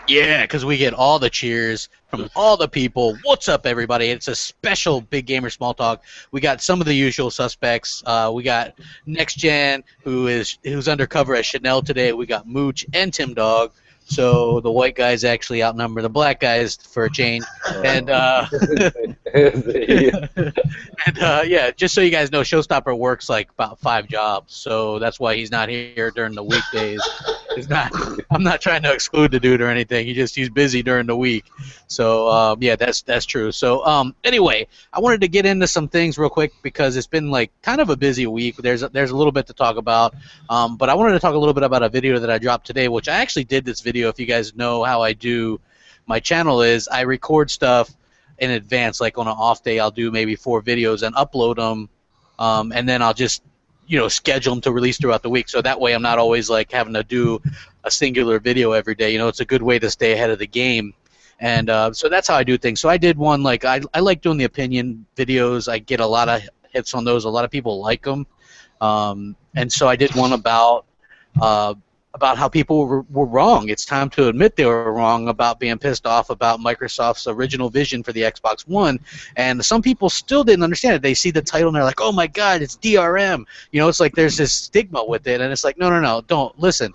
Yeah, because we get all the cheers from all the people. What's up, everybody? It's a special Big Gamer Small Talk. We got some of the usual suspects. We got Next Gen, who's undercover as Chanel today. We got Mooch and Tim Dog. So the white guys actually outnumber the black guys for a change. And yeah, just so you guys know, Showstopper works like about 5 jobs, so that's why he's not here during the weekdays. It's not. I'm not trying to exclude the dude or anything. He's busy during the week. So yeah, that's true. So anyway, I wanted to get into some things real quick because it's been like kind of a busy week. There's a little bit to talk about, but I wanted to talk a little bit about a video that I dropped today, which I actually did this video. If you guys know how I do my channel, is I record stuff in advance. Like on an off day, I'll do maybe 4 videos and upload them, and then I'll just schedule them to release throughout the week. So that way I'm not always like having to do a singular video every day. It's a good way to stay ahead of the game. And so that's how I do things. So I did one, like I like doing the opinion videos. I get a lot of hits on those. A lot of people like them. And so I did one about how people were wrong. It's time to admit they were wrong about being pissed off about Microsoft's original vision for the Xbox One. And some people still didn't understand it. They see the title and they're like, oh my God, it's DRM. It's like there's this stigma with it. And it's like, no, don't. Listen,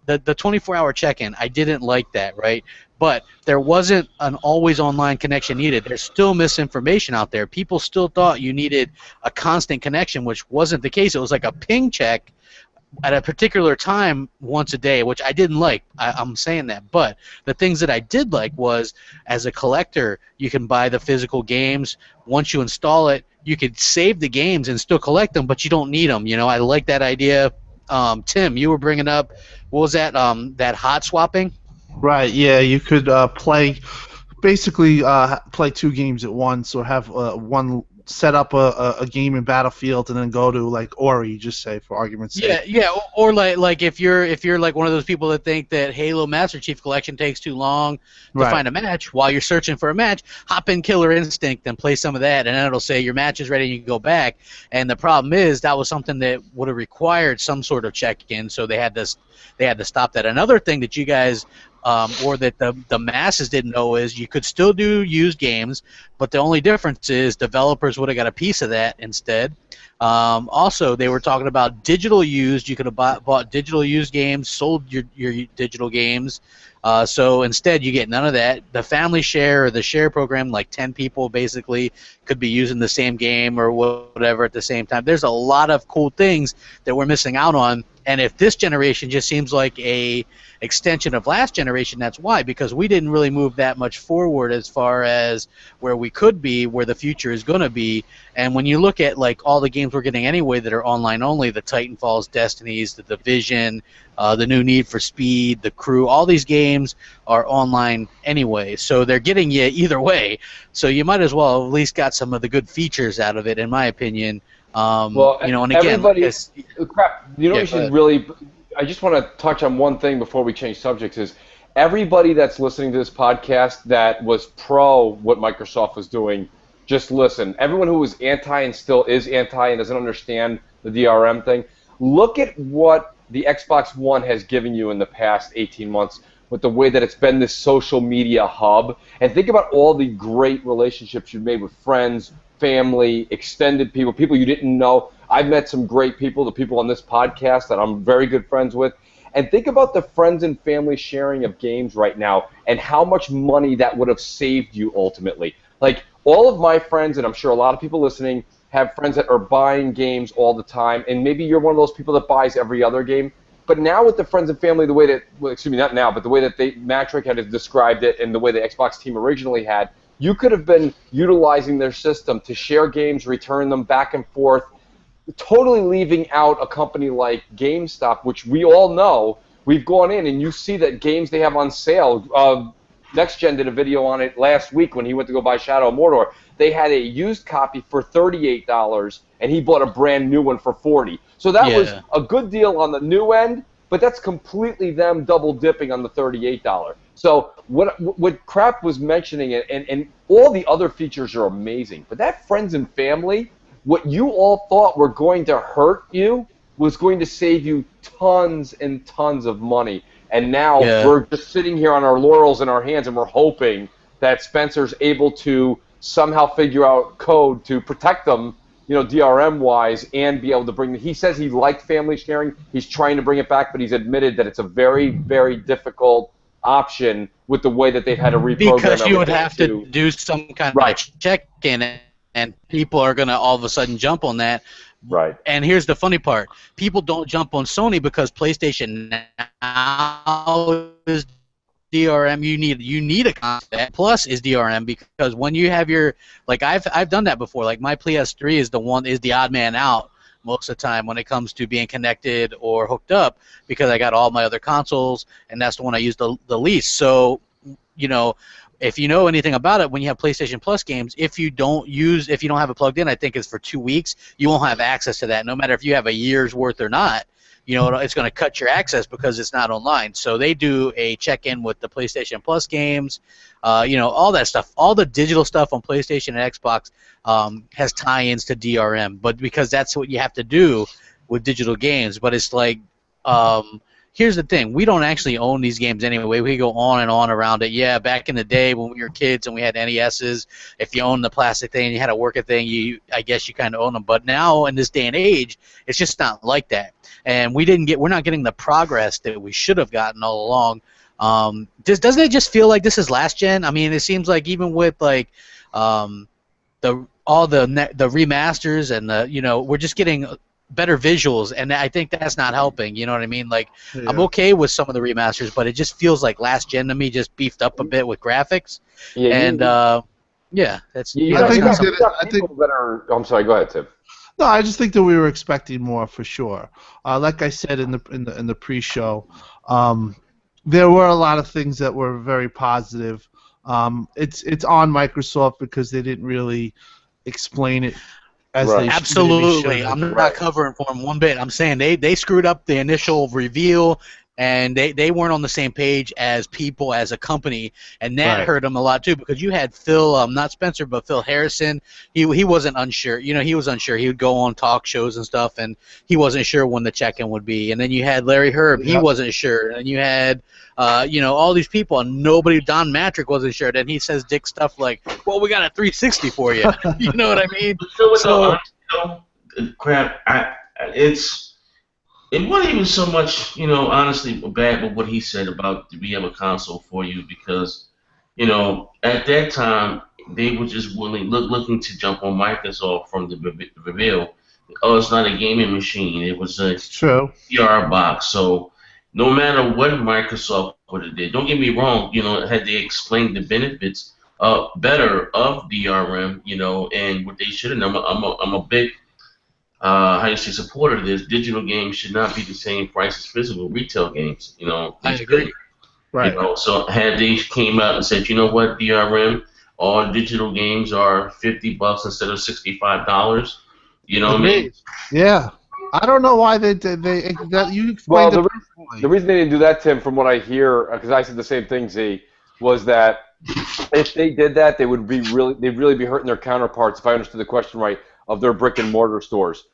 the 24-hour check-in, I didn't like that, right? But there wasn't an always online connection needed. There's still misinformation out there. People still thought you needed a constant connection, which wasn't the case. It was like a ping check at a particular time once a day, which I didn't like. I'm saying that. But the things that I did like was, as a collector, you can buy the physical games. Once you install it, you could save the games and still collect them, but you don't need them. I like that idea. Tim, you were bringing up, what was that? That hot swapping? Right, yeah, you could play 2 games at once, or have one set up a game in Battlefield and then go to like Ori, just say, for argument's sake. Yeah, or like if you're like one of those people that think that Halo Master Chief Collection takes too long to find a match, while you're searching for a match, hop in Killer Instinct and play some of that, and then it'll say your match is ready and you can go back. And the problem is that was something that would have required some sort of check-in, so they had to stop that. Another thing that you guys or that the masses didn't know is you could still do used games, but the only difference is developers would have got a piece of that instead. Also, they were talking about digital used. You could have bought digital used games, sold your digital games. So instead, you get none of that. The family share, or the share program, like 10 people basically could be using the same game or whatever at the same time. There's a lot of cool things that we're missing out on. And if this generation just seems like a extension of last generation, that's why, because we didn't really move that much forward as far as where we could be, where the future is going to be. And when you look at like all the games we're getting anyway that are online only, the Titanfalls, Destinies, the Division, the new Need for Speed, the Crew, all these games are online anyway, so they're getting you either way. So you might as well at least got some of the good features out of it, in my opinion. Well, and again, crap. You should really. I just want to touch on one thing before we change subjects. Is everybody that's listening to this podcast that was pro what Microsoft was doing, just listen. Everyone who was anti and still is anti and doesn't understand the DRM thing, look at what the Xbox One has given you in the past 18 months with the way that it's been this social media hub. And think about all the great relationships you've made with friends, family, extended people you didn't know. I've met some great people, the people on this podcast that I'm very good friends with. And think about the friends and family sharing of games right now and how much money that would have saved you ultimately. Like, all of my friends, and I'm sure a lot of people listening, have friends that are buying games all the time, and maybe you're one of those people that buys every other game. But now with the friends and family, the way that, well, excuse me, not now, but the way that Matrick had described it and the way the Xbox team originally had, you could have been utilizing their system to share games, return them back and forth, totally leaving out a company like GameStop, which we all know. We've gone in and you see that games they have on sale. Next Gen did a video on it last week when he went to go buy Shadow of Mordor. They had a used copy for $38, and he bought a brand new one for $40. So that was a good deal on the new end, but that's completely them double dipping on the $38. So what Crap was mentioning, and all the other features are amazing, but that friends and family, what you all thought were going to hurt you was going to save you tons and tons of money. And now we're just sitting here on our laurels in our hands, and we're hoping that Spencer's able to somehow figure out code to protect them, DRM-wise, and be able to bring. He says he liked family sharing. He's trying to bring it back, but he's admitted that it's a very, very difficult option with the way that they've had to reprogram. Because you would have to do some kind of check-in, and people are going to all of a sudden jump on that. Right. And here's the funny part. People don't jump on Sony because PlayStation now is DRM. You need a console. Plus is DRM, because when you have your, like, I've done that before. Like, my PS3 is the odd man out most of the time when it comes to being connected or hooked up, because I got all my other consoles, and that's the one I use the least. So, if you know anything about it, when you have PlayStation Plus games, if you don't have it plugged in, I think it's for 2 weeks, you won't have access to that. No matter if you have a year's worth or not, it's going to cut your access because it's not online. So they do a check-in with the PlayStation Plus games, all that stuff. All the digital stuff on PlayStation and Xbox has tie-ins to DRM, but because that's what you have to do with digital games. But it's like, here's the thing. We don't actually own these games anyway. We go on and on around it. Yeah, back in the day when we were kids and we had NESs, if you owned the plastic thing and you had to work a thing, I guess you kind of own them. But now in this day and age, it's just not like that. And we're not getting the progress that we should have gotten all along. Doesn't it just feel like this is last gen? I mean, it seems like even with like all the remasters and we're just getting better visuals, and I think that's not helping. You know what I mean? Like, yeah. I'm okay with some of the remasters, but it just feels like last gen to me, just beefed up a bit with graphics. Yeah, and that's. I'm sorry. Go ahead, Tim. No, I just think that we were expecting more for sure. Like I said in the pre-show, there were a lot of things that were very positive. It's on Microsoft because they didn't really explain it. Absolutely, I'm not covering for them one bit. I'm saying they screwed up the initial reveal, and they weren't on the same page as people, as a company, and that hurt them a lot too, because you had Phil, not Spencer, but Phil Harrison. He wasn't unsure. He was unsure. He would go on talk shows and stuff, and he wasn't sure when the check-in would be. And then you had Larry Herb. He wasn't sure. And you had all these people, and Don Matrick wasn't sure. Then he says dick stuff like, "Well, we got a 360 for you." You know what I mean? Crap. It wasn't even so much, honestly, bad with what he said about we have a console for you, because, at that time they were just looking to jump on Microsoft from the reveal. Oh, it's not a gaming machine. It was a PR box. So no matter what Microsoft would have did, don't get me wrong, had they explained the benefits better of DRM, and what they should have done. I'm a big supporter of this. Digital games should not be the same price as physical retail games. I agree. Right. So had they came out and said, you know what, DRM, all digital games are $50 instead of $65. You know what I mean? Yeah. I don't know why they that you explained. Well, the reason they didn't do that, Tim, from what I hear, because I said the same thing, Z, was that if they did that, they'd really be hurting their counterparts, if I understood the question right, of their brick and mortar stores.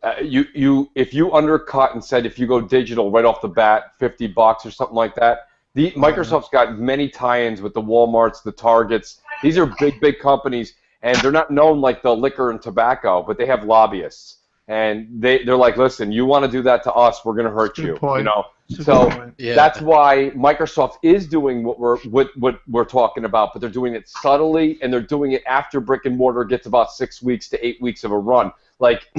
If you undercut and said if you go digital right off the bat, $50 or something like that, Microsoft's got many tie-ins with the Walmarts, the Targets. These are big companies, and they're not known like the liquor and tobacco, but they have lobbyists. And they're like, listen, you want to do that to us, we're going to hurt you. So that's why Microsoft is doing what we're talking about, but they're doing it subtly, and they're doing it after brick and mortar gets about 6 weeks to 8 weeks of a run. Like,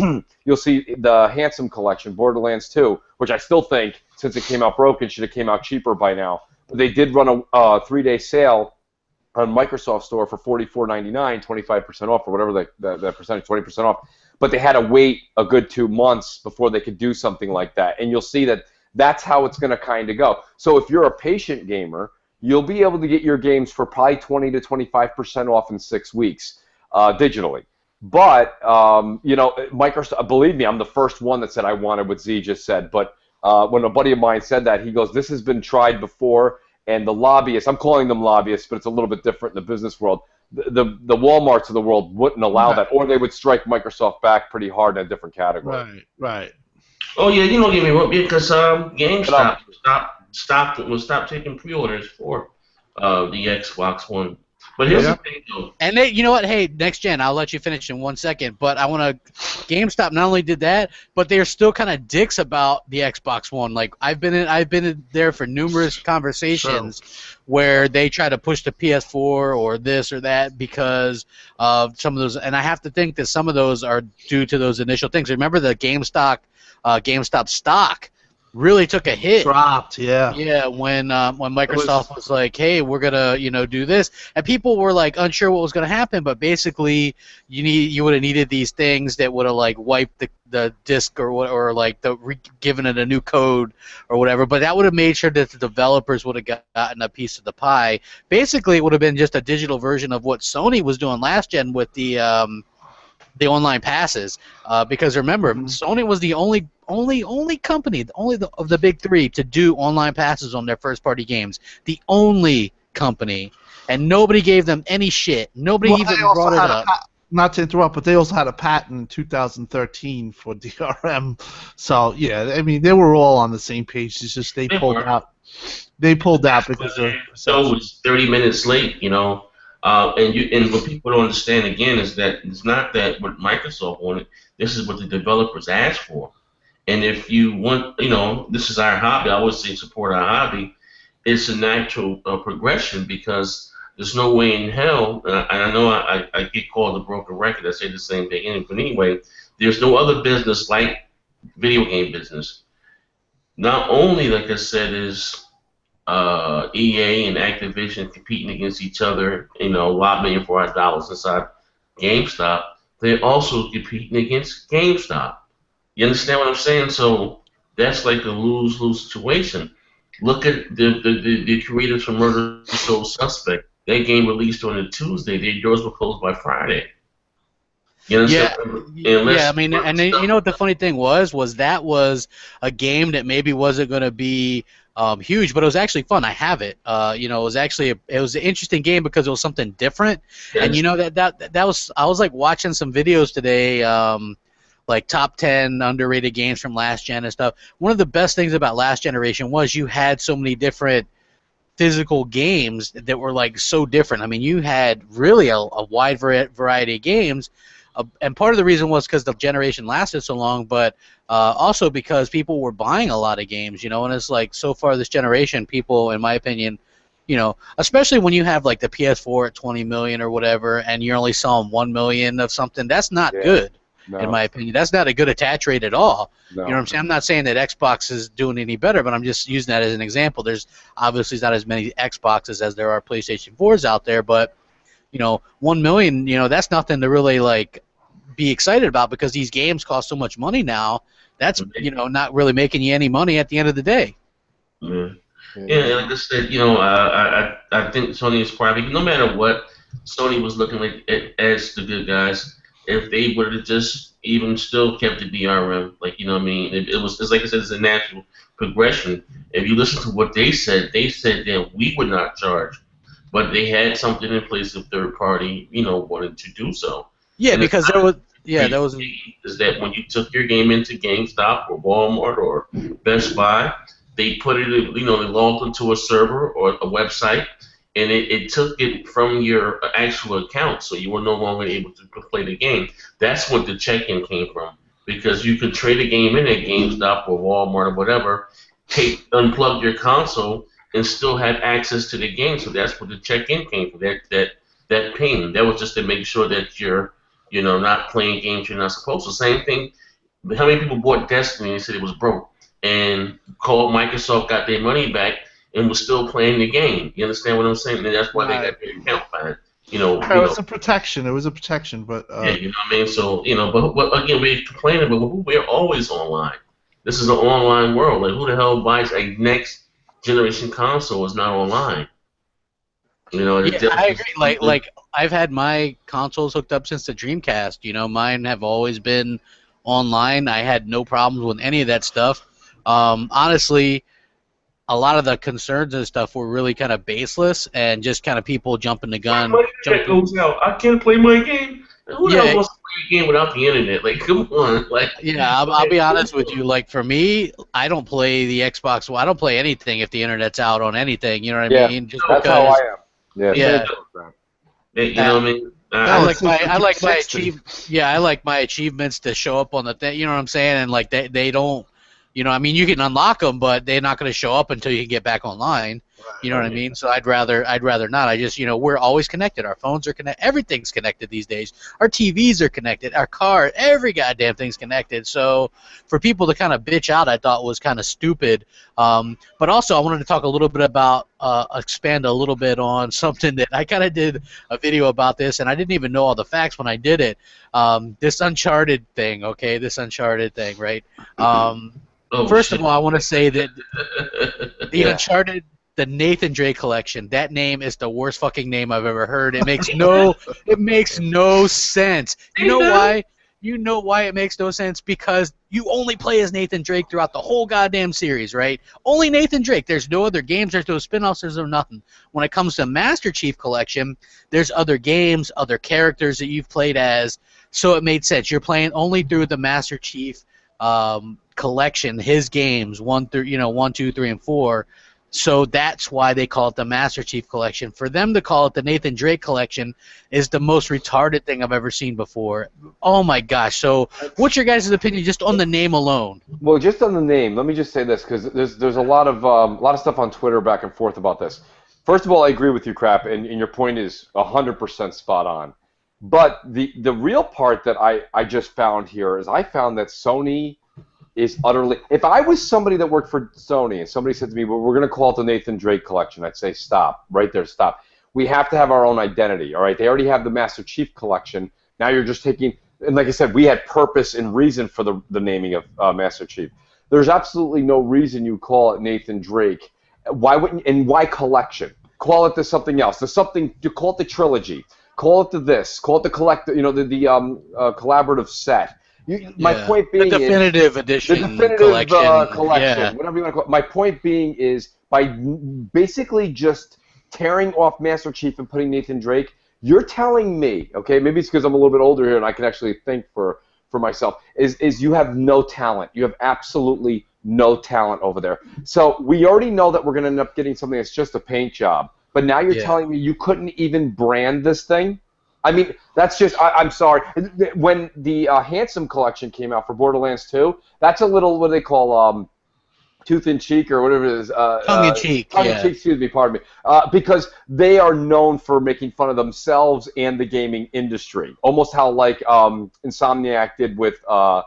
you'll see the Handsome Collection, Borderlands 2, which I still think, since it came out broken, should have came out cheaper by now. But they did run a 3-day sale on Microsoft Store for $44.99, 25% off, or whatever that percentage, 20% off. But they had to wait a good 2 months before they could do something like that. And you'll see that that's how it's going to kind of go. So if you're a patient gamer, you'll be able to get your games for probably 20 to 25% off in 6 weeks digitally. But, Microsoft, believe me, I'm the first one that said I wanted what Z just said. But when a buddy of mine said that, he goes, this has been tried before, and the lobbyists, I'm calling them lobbyists, but it's a little bit different in the business world. The Walmarts of the world wouldn't allow that, or they would strike Microsoft back pretty hard in a different category. Right. Oh, yeah, you don't get me wrong, because GameStop stopped stopped taking pre-orders for the Xbox One. But here's the thing, though. And they, you know what? Hey, next gen, I'll let you finish in 1 second. But I want to. GameStop not only did that, but they're still kind of dicks about the Xbox One. Like I've been in there for numerous conversations where they try to push the PS4 or this or that because of some of those. And I have to think that some of those are due to those initial things. Remember the GameStop stock really took a hit. Dropped, yeah. Yeah, when Microsoft was like, "Hey, we're gonna do this," and people were like unsure what was gonna happen, but basically you would have needed these things that would have like wiped the disk or like given it a new code or whatever. But that would have made sure that the developers would have gotten a piece of the pie. Basically, it would have been just a digital version of what Sony was doing last gen with the online passes, because remember, Sony was the only company, of the big three to do online passes on their first-party games. The only company, and nobody gave them any shit. Nobody even brought it up. Not to interrupt, but they also had a patent in 2013 for DRM. So yeah, I mean they were all on the same page. It's just they pulled out. They pulled out because the show was 30 minutes late, and what people don't understand again is that it's not that what Microsoft wanted. This is what the developers asked for. And if you want, this is our hobby. I always say support our hobby. It's a natural progression because there's no way in hell, and I know I get called a broken record. I say the same thing, but anyway, there's no other business like video game business. Not only, like I said, is EA and Activision competing against each other, lobbying for our dollars inside GameStop, they're also competing against GameStop. You understand what I'm saying? So that's like a lose-lose situation. Look at the creators from Murder Soul Suspect. That game released on a Tuesday. Their doors were closed by Friday. You understand? Yeah, I mean, and you know what the funny thing was that was a game that maybe wasn't going to be huge, but it was actually fun. I have it. It was actually it was an interesting game because it was something different. Yes. And that was, I was like watching some videos today, like top 10 underrated games from last gen and stuff. One of the best things about last generation was you had so many different physical games that were like so different. I mean, you had really a wide variety of games. And part of the reason was because the generation lasted so long, but also because people were buying a lot of games, and it's like so far this generation, people, in my opinion, especially when you have like the PS4 at 20 million or whatever, and you're only selling 1 million of something, that's not good, in my opinion. That's not a good attach rate at all. No. You know what I'm saying? I'm not saying that Xbox is doing any better, but I'm just using that as an example. There's obviously not as many Xboxes as there are PlayStation 4s out there, but 1 million, that's nothing to really like be excited about because these games cost so much money now. That's not really making you any money at the end of the day. Yeah, like I said, I think Sony is probably, no matter what, Sony was looking like as the good guys. If they would have just even still kept the DRM, it's like I said, it's a natural progression. If you listen to what they said that we would not charge, but they had something in place if third party, wanted to do so. Yeah, and because there was. Yeah, that was. Is that when you took your game into GameStop or Walmart or Best Buy, they put it, they logged into a server or a website, and it took it from your actual account, so you were no longer able to play the game. That's what the check-in came from, because you could trade a game in at GameStop or Walmart or whatever, unplug your console, and still have access to the game. So that's where the check-in came from. That ping. That was just to make sure that you're not playing games you're not supposed to. Same thing. How many people bought Destiny and said it was broke and called Microsoft, got their money back, and was still playing the game? You understand what I'm saying? And that's why they got their account fined. It was a protection. It was a protection, but yeah, you know what I mean. So but again, we're complaining, but we're always online. This is an online world. Like, who the hell buys a next generation console is not online? I agree. Like I've had my consoles hooked up since the Dreamcast. Mine have always been online. I had no problems with any of that stuff. Honestly, a lot of the concerns and stuff were really kind of baseless and just kind of people jumping the gun. Goes out. I can't play my game. Who the hell wants to play a game without the internet? Like, come on. Like, I'll be honest with you. Like, for me, I don't play the Xbox. Well, I don't play anything if the internet's out on anything. You know what I mean? Just that's because, how I am. Yeah. Yeah. You know what I mean? I like my achievements to show up on the thing. You know what I'm saying? And like they don't, you know, I mean, you can unlock them, but they're not going to show up until you can get back online. You know what I mean? So I'd rather not. I just, you know, we're always connected. Our phones are connected. Everything's connected these days. Our TVs are connected. Our car, every goddamn thing's connected. So for people to kind of bitch out, I thought was kind of stupid. But also, I wanted to talk a little bit about, expand a little bit on something that I kind of did a video about this, and I didn't even know all the facts when I did it. This Uncharted thing, okay? This Uncharted thing, right? First of all, I want to say that the Uncharted, the Nathan Drake Collection, that name is the worst fucking name I've ever heard. It makes no sense. You know why? You know why it makes no sense? Because you only play as Nathan Drake throughout the whole goddamn series, right? Only Nathan Drake. There's no other games. There's no spin-offs. There's no nothing. When it comes to Master Chief Collection, there's other games, other characters that you've played as. So it made sense. You're playing only through the Master Chief collection, his games, 1, 2, 3, and 4. So that's why they call it the Master Chief Collection. For them to call it the Nathan Drake Collection is the most retarded thing I've ever seen before. Oh my gosh! So, what's your guys' opinion just on the name alone? Well, just on the name, let me just say this, because there's a lot of stuff on Twitter back and forth about this. First of all, I agree with you, Crap, and your point is 100% spot on. But the real part that I just found here is I found that Sony is utterly... If I was somebody that worked for Sony and somebody said to me, well, we're going to call it the Nathan Drake Collection, I'd say stop. Right there, stop. We have to have our own identity, all right? They already have the Master Chief Collection. Now you're just taking... And like I said, we had purpose and reason for the naming of Master Chief. There's absolutely no reason you call it Nathan Drake. Why wouldn't... And why collection? Call it something else. You call it the trilogy. Call it this. Call it the collective, the collaborative set. My point being the definitive edition, the definitive collection, whatever you want to call it. My point being is by basically just tearing off Master Chief and putting Nathan Drake, you're telling me, okay, maybe it's because I'm a little bit older here and I can actually think for myself, is you have no talent. You have absolutely no talent over there. So we already know that we're going to end up getting something that's just a paint job. But now you're telling me you couldn't even brand this thing? I mean, that's just, I'm sorry. When the Handsome Collection came out for Borderlands 2, that's a little, what do they call, tooth in cheek or whatever it is. Tongue in cheek. Tongue in cheek, excuse me, pardon me. Because they are known for making fun of themselves and the gaming industry. Almost how, like, Insomniac did with, what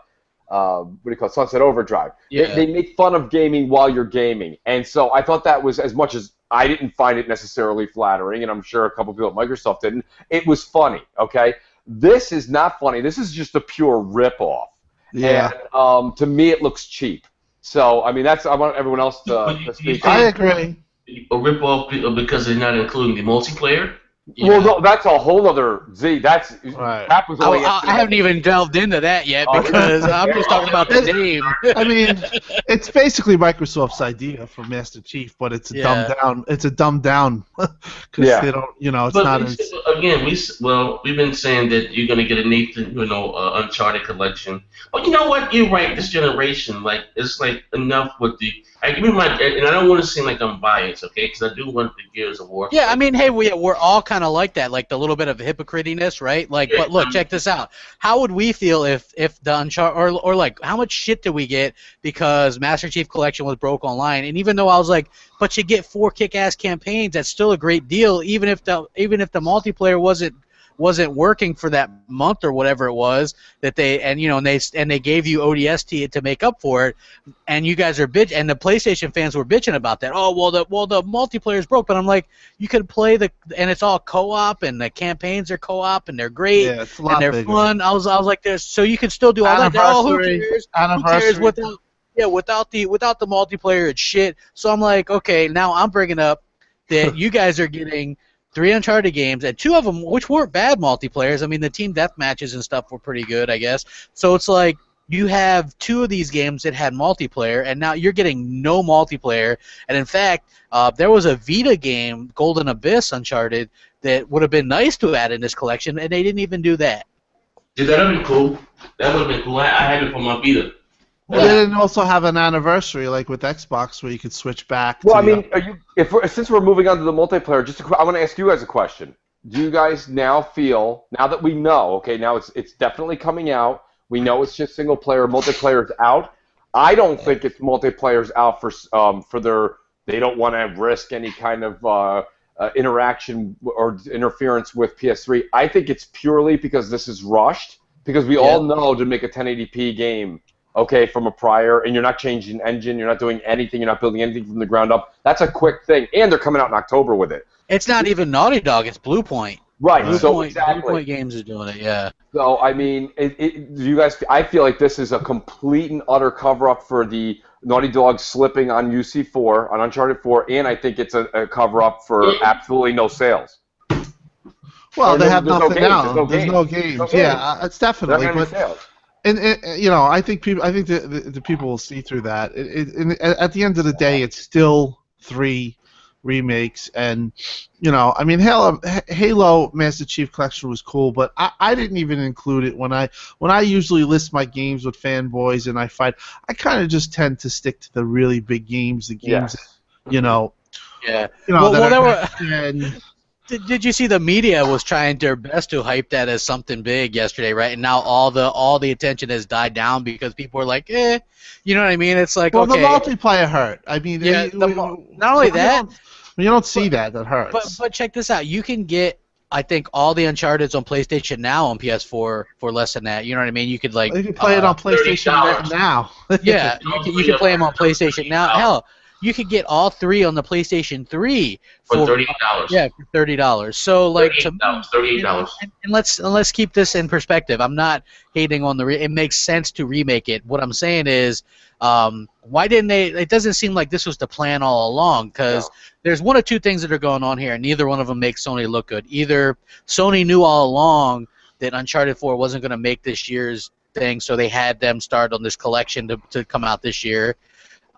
do you call it, Sunset Overdrive. Yeah. They make fun of gaming while you're gaming. And so I thought that was, as much as I didn't find it necessarily flattering, and I'm sure a couple people at Microsoft didn't, it was funny, okay? This is not funny. This is just a pure ripoff. Yeah. And to me, it looks cheap. So, I mean, I want everyone else to speak. I agree. A ripoff because they're not including the multiplayer? Yeah. Well, no, that's a whole other That's right. That was only I haven't even delved into that yet because I'm just talking about the name. I mean, it's basically Microsoft's idea for Master Chief, but it's a dumbed down. It's a dumbed down because they don't, it's but not. Again, we've been saying that you're gonna get a Nathan, Uncharted collection. But you know what? You're right. This generation, like, it's like enough with the. I give me and I don't want to seem like I'm biased, okay? Because I do want the Gears of War. Yeah, I mean, hey, we're all kind of like that, like the little bit of hypocritiness, right? Like, but look, check this out. How would we feel if the Uncharted, or like, how much shit did we get because Master Chief Collection was broke online? And even though I was like, but you get 4 kick-ass campaigns, that's still a great deal, even if the multiplayer wasn't working for that month or whatever it was that they gave you ODST to make up for it, and you guys are and the PlayStation fans were bitching about that. Oh, well the multiplayer is broke, but I'm like, you could play and it's all co-op and the campaigns are co-op and they're great and they're fun. I was like, so you can still do all that. Oh, who cares? Who cares without the multiplayer? It's shit. So I'm like, okay, now I'm bringing up that you guys are getting 3 Uncharted games, and 2 of them, which weren't bad multiplayers. I mean, the team death matches and stuff were pretty good, I guess. So it's like you have 2 of these games that had multiplayer, and now you're getting no multiplayer. And in fact, there was a Vita game, Golden Abyss Uncharted, that would have been nice to add in this collection, and they didn't even do that. Yeah, that would have been cool. That would have been cool. I had it for my Vita. Well, they didn't also have an anniversary like with Xbox where you could switch back. Well, I mean, since we're moving on to the multiplayer, I want to ask you guys a question. Do you guys now feel, now that we know, okay, now it's definitely coming out, we know it's just single player, multiplayer is out. I don't think it's multiplayer's out for their, they don't want to risk any kind of interaction or interference with PS3. I think it's purely because this is rushed, because we all know to make a 1080p game, okay, from a prior, and you're not changing engine, you're not doing anything, you're not building anything from the ground up. That's a quick thing, and they're coming out in October with it. It's not even Naughty Dog, it's Blue Point. Right, Blue exactly. Point Games is doing it, yeah. So, I mean, you guys, I feel like this is a complete and utter cover-up for the Naughty Dog slipping on UC4, on Uncharted 4, and I think it's a cover-up for absolutely no sales. Well, they have nothing now. There's no games. Yeah, it's definitely. But and you know, I think the people will see through that. At the end of the day, it's still 3 remakes, and you know, I mean, Halo Master Chief Collection was cool, but I didn't even include it when I usually list my games with fanboys and I fight. I kind of just tend to stick to the really big games, the games that, you know. Yeah. You know, Did you see the media was trying their best to hype that as something big yesterday, right? And now all the attention has died down because people are like, you know what I mean? It's like, well, okay. the multiplayer hurt. I mean, yeah, not only that. You don't see that hurts. But check this out. You can get, I think, all the Uncharted's on PlayStation Now on PS4 for less than that. You know what I mean? You could like. You can play it on PlayStation Now. Yeah, you can play them on PlayStation Now. Hell, you could get all 3 on the PlayStation 3 for $30. Yeah, for $30. So like $38. And let's keep this in perspective. I'm not hating on it makes sense to remake it. What I'm saying is, why didn't they? It doesn't seem like this was the plan all along, because there's one of two things that are going on here, and neither one of them makes Sony look good. Either Sony knew all along that Uncharted 4 wasn't going to make this year's thing, so they had them start on this collection to come out this year.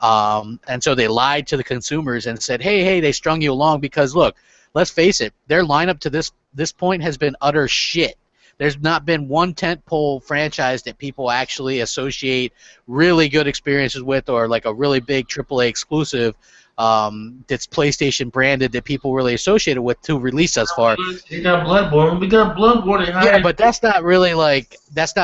And so they lied to the consumers and said, hey, they strung you along because, look, let's face it, their lineup to this point has been utter shit. There's not been one tentpole franchise that people actually associate really good experiences with, or like a really big AAA exclusive that's PlayStation branded that people really associated with to release thus far. We got Bloodborne. We got Bloodborne. Yeah, but that's not really like that's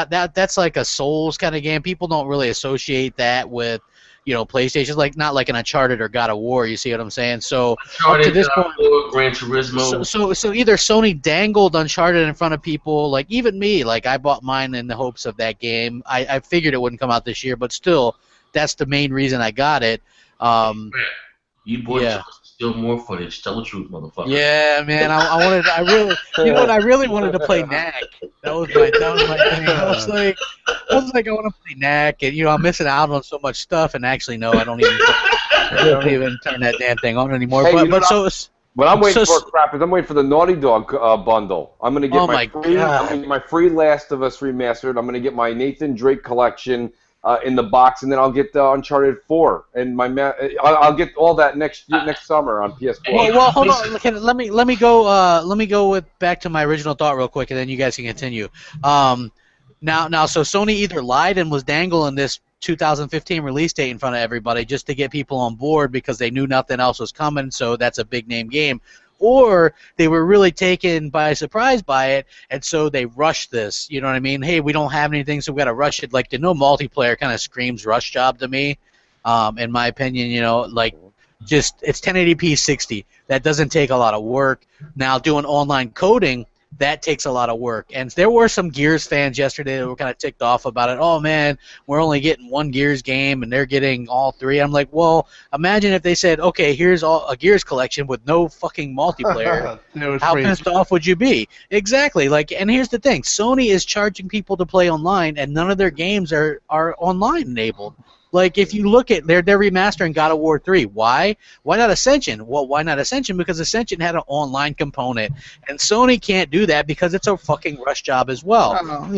like a Souls kind of game. People don't really associate that with, you know, PlayStation's like not like an Uncharted or God of War. You see what I'm saying? So Uncharted, up to this point, Gran Turismo. So either Sony dangled Uncharted in front of people, like even me, like I bought mine in the hopes of that game. I figured it wouldn't come out this year, but still, that's the main reason I got it. You bought still more footage. Tell the truth, motherfucker. Yeah, man. I really wanted to play Knack. That was my thing. I was like, I want to play Knack, and you know, I'm missing out on so much stuff. And actually, no, I don't even turn that damn thing on anymore. Hey, What I'm waiting for, crap, is I'm waiting for the Naughty Dog bundle. I'm gonna get my free Last of Us remastered. I'm gonna get my Nathan Drake collection in the box, and then I'll get the Uncharted 4, and I'll get all that next summer on PS4. Well, hold on. Let me go back to my original thought real quick, and then you guys can continue. Now, so Sony either lied and was dangling this 2015 release date in front of everybody just to get people on board because they knew nothing else was coming, so that's a big name game. Or they were really taken by surprise by it, and so they rushed this. You know what I mean? Hey, we don't have anything, so we got to rush it. Like, the no multiplayer kind of screams rush job to me, in my opinion. You know, like, just it's 1080p 60. That doesn't take a lot of work. Now, doing online coding, that takes a lot of work. And there were some Gears fans yesterday that were kind of ticked off about it. Oh, man, we're only getting one Gears game, and they're getting all 3. I'm like, well, imagine if they said, okay, here's a Gears collection with no fucking multiplayer. How pissed off would you be? Exactly. Like, and here's the thing. Sony is charging people to play online, and none of their games are online enabled. Like, if you look at they're remastering God of War 3. Why? Why not Ascension? Well, why not Ascension? Because Ascension had an online component, and Sony can't do that because it's a fucking rush job as well. When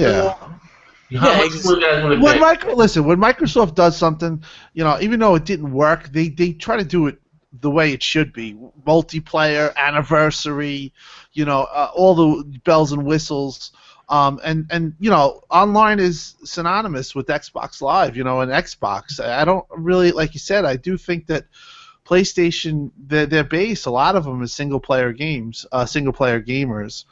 Microsoft does something, you know, even though it didn't work, they try to do it the way it should be. Multiplayer, anniversary, you know, all the bells and whistles. And you know, online is synonymous with Xbox Live. You know, and Xbox. I don't really, like you said, I do think that PlayStation, their base, a lot of them is single player games, single player gamers,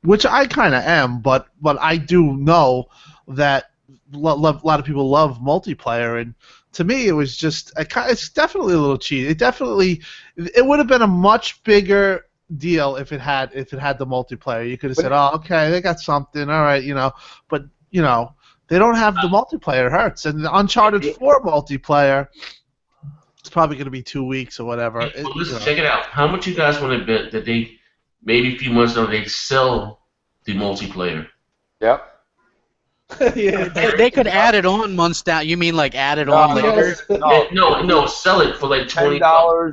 which I kind of am, but I do know that a lot of people love multiplayer, and to me it was just it's definitely a little cheaty. It would have been a much bigger deal if it had the multiplayer. You could have said, oh, okay, they got something, all right, you know, but you know, they don't have the multiplayer. It hurts. And the Uncharted 4 multiplayer, it's probably going to be 2 weeks or whatever. Well, listen, check it out. How much you guys want to bet that they, maybe a few months ago, they sell the multiplayer? Yep. Yeah, they could add it on months down. You mean like add it on later? No, sell it for like $20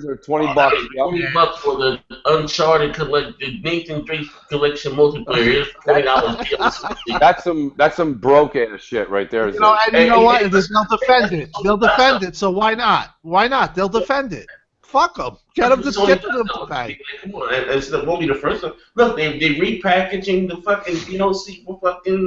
or $20. $20 for the Uncharted the Nathan Drake Collection multiplayer. Here's $20 That's some broke ass shit right there. You know, and you know what? They'll defend it. They'll defend it. So why not? Why not? They'll defend it. Fuck them. Get them to skip them to pay. Come on, it won't be the first one. Look, they repackaging the fucking DLC for fucking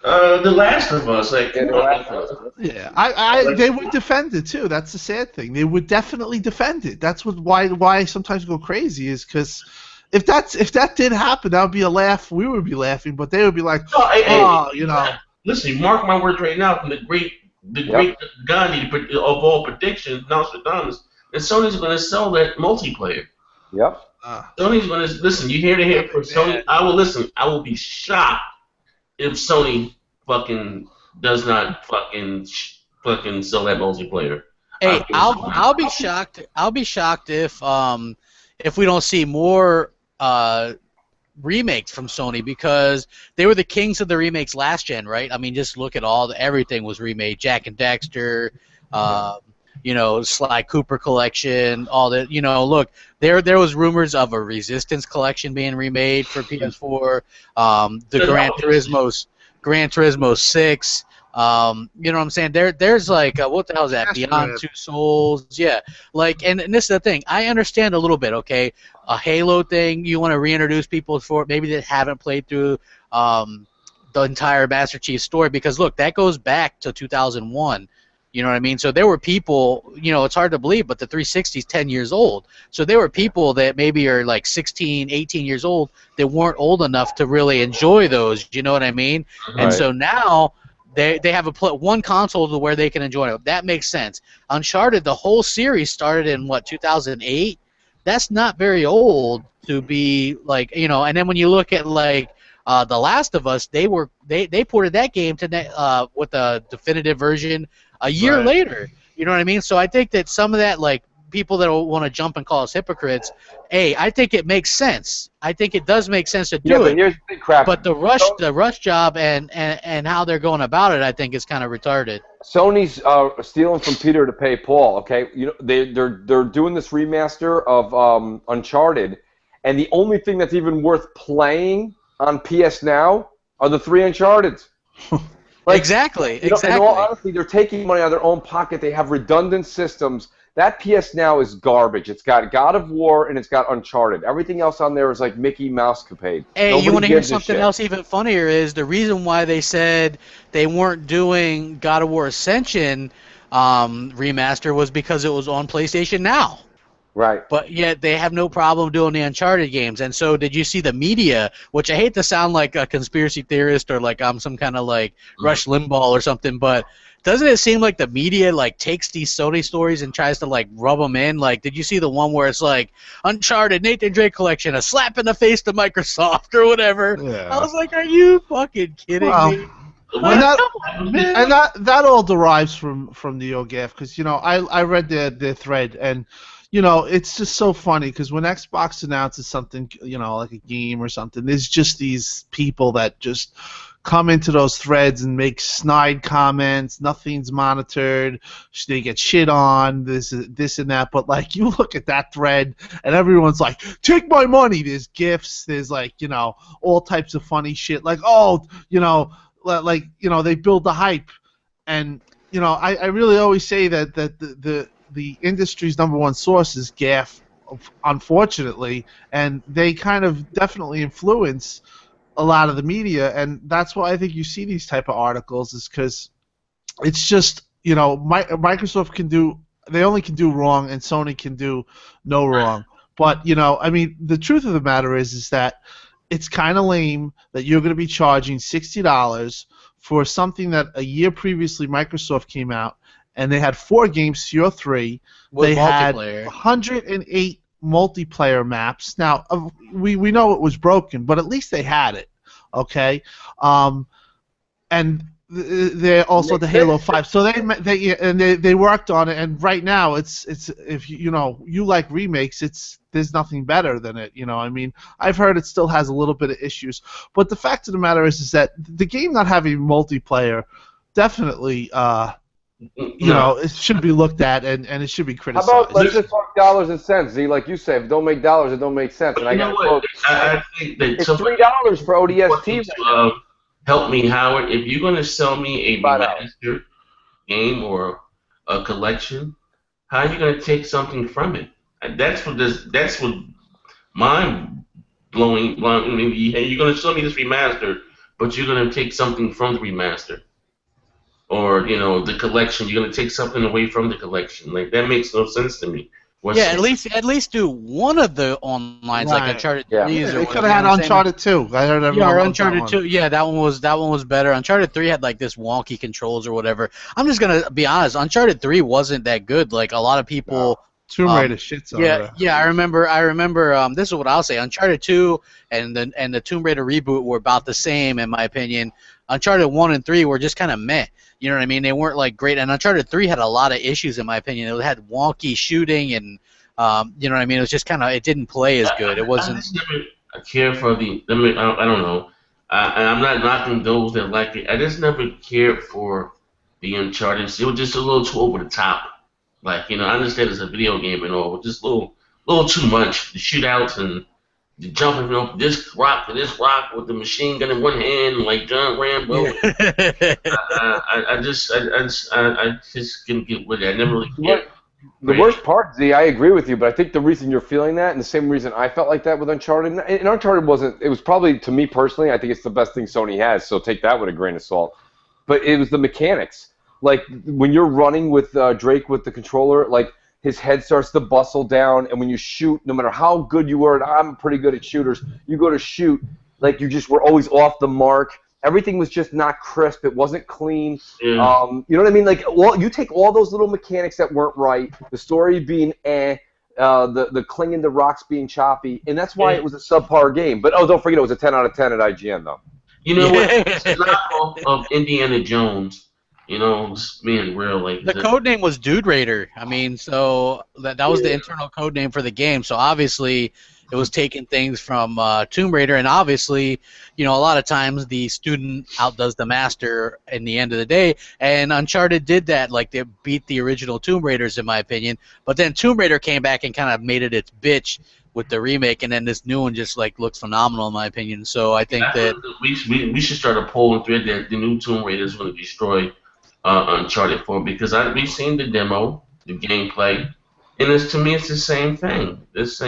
The Last of Us. Like, yeah, they would defend it too. That's the sad thing. They would definitely defend it. That's why I sometimes go crazy, is because if that did happen, that would be a laugh. We would be laughing, but they would be like, you know. Listen, mark my words right now, from the great Gandhi of all predictions, Nostradamus, and Sony's going to sell that multiplayer. Yep. Sony's going to listen. You hear to hear from Sony. I will listen. I will be shocked if Sony fucking does not fucking sell that multiplayer. Hey, I'll be shocked. I'll be shocked if we don't see more remakes from Sony, because they were the kings of the remakes last gen, right? I mean, just look at everything was remade. Jak and Daxter, you know, Sly Cooper collection, all that. You know, look, there was rumors of a Resistance collection being remade for PS4. The Gran Turismo 6. You know what I'm saying? There's like what the hell is that? Beyond Two Souls. Yeah. Like, and this is the thing. I understand a little bit. Okay, a Halo thing. You want to reintroduce people for maybe that haven't played through the entire Master Chief story, because look, that goes back to 2001. You know what I mean? So there were people, you know, it's hard to believe, but the 360 is 10 years old. So there were people that maybe are like 16, 18 years old that weren't old enough to really enjoy those. You know what I mean? Right. And so now they have one console to where they can enjoy it. That makes sense. Uncharted, the whole series started in, 2008? That's not very old to be like, you know, and then when you look at like The Last of Us, they ported that game to with a definitive version a year later. You know what I mean? So I think that some of that, like, people that want to jump and call us hypocrites, I think it makes sense. I think it does make sense to do but here's the thing, crap. But the rush job and how they're going about it, I think, is kind of retarded. Sony's stealing from Peter to pay Paul. Okay, you know, they're doing this remaster of Uncharted, and the only thing that's even worth playing on PS Now are the 3 Uncharteds. Like, exactly. In all honesty, they're taking money out of their own pocket. They have redundant systems. That PS Now is garbage. It's got God of War and it's got Uncharted. Everything else on there is like Mickey Mouse capade. Hey, you want to hear something else even funnier? Is the reason why they said they weren't doing God of War Ascension remaster was because it was on PlayStation Now. Right. But yet they have no problem doing the Uncharted games. And so did you see the media, which I hate to sound like a conspiracy theorist or like I'm some kind of like Rush Limbaugh or something, but doesn't it seem like the media like takes these Sony stories and tries to like rub them in? Like, did you see the one where it's like Uncharted Nathan Drake Collection, a slap in the face to Microsoft or whatever? Yeah. I was like, are you fucking kidding me? And that all derives from the OGAF, because, you know, I read their thread, and you know, it's just so funny because when Xbox announces something, you know, like a game or something, there's just these people that just come into those threads and make snide comments. Nothing's monitored. They get shit on, this and that. But, like, you look at that thread and everyone's like, take my money. There's GIFs. There's, like, you know, all types of funny shit. Like, oh, you know, like, you know, they build the hype. And, you know, I really always say that the industry's #1 source is GAF, unfortunately, and they kind of definitely influence a lot of the media, and that's why I think you see these type of articles, is because it's just, Microsoft they only can do wrong, and Sony can do no wrong. But I mean, the truth of the matter is that it's kind of lame that you're going to be charging $60 for something that a year previously Microsoft came out, and they had 4 games to your 3. They had 108 multiplayer maps. Now, we know it was broken, but at least they had it, okay? And they're also the Halo 5, so they worked on it, and right now it's if you like remakes, there's nothing better than it. I mean, I've heard it still has a little bit of issues, but the fact of the matter is that the game not having multiplayer definitely it should be looked at, and it should be criticized. How about let's just talk dollars and cents, Z? Like you say, if it don't make dollars, it don't make sense. And I think that it's $3 for ODST. Help me, Howard. If you're going to sell me a remastered game or a collection, how are you going to take something from it? And that's what mind blowing. I mean, you're going to show me this remastered, but you're going to take something from the remaster, or the collection. You're going to take something away from the collection. Like, that makes no sense to me. At least do one of the onlines, like Uncharted 3. Yeah, they could have had Uncharted 2. I heard everyone. Yeah, Uncharted 2. Yeah, that one was better. Uncharted 3 had like this wonky controls or whatever. I'm just gonna be honest. Uncharted 3 wasn't that good. Like, a lot of people. Tomb Raider shits on it. Yeah. I remember. This is what I'll say. Uncharted 2 and the Tomb Raider reboot were about the same, in my opinion. Uncharted 1 and 3 were just kind of meh. You know what I mean? They weren't like great. And Uncharted 3 had a lot of issues, in my opinion. It had wonky shooting, and you know what I mean? It was just kind of, it didn't play as good. It wasn't. I just never cared for the. I mean, I don't know. And I'm not knocking those that like it. I just never cared for the Uncharted. It was just a little too over the top. Like, I understand it's a video game and all, but just a little too much. The shootouts and the jumping from this rock to this rock with the machine gun in one hand, like John Rambo. I just couldn't get with it. I never really cared. The worst part, Z, I agree with you, but I think the reason you're feeling that, and the same reason I felt like that with Uncharted, and Uncharted it was probably, to me personally, I think it's the best thing Sony has, so take that with a grain of salt. But it was the mechanics. Like, when you're running with Drake with the controller, like, his head starts to bustle down, and when you shoot, no matter how good you were, and I'm pretty good at shooters, you go to shoot, like, you just were always off the mark. Everything was just not crisp. It wasn't clean. Yeah. You know what I mean? Like, you take all those little mechanics that weren't right, the story being the clinging to rocks being choppy, and that's why it was a subpar game. But, don't forget, it was a 10 out of 10 at IGN, though. You know what? It's a knockoff of Indiana Jones. Just being real. Like, the code name was Dude Raider. I mean, so that was the internal code name for the game. So obviously, it was taking things from Tomb Raider, and obviously, a lot of times the student outdoes the master in the end of the day. And Uncharted did that. Like, they beat the original Tomb Raiders, in my opinion. But then Tomb Raider came back and kind of made it its bitch with the remake, and then this new one just looks phenomenal, in my opinion. So I think that we should start a poll and thread that the new Tomb Raider is going to destroy Uncharted 4, because we've seen the demo, the gameplay, and to me it's the same thing. There's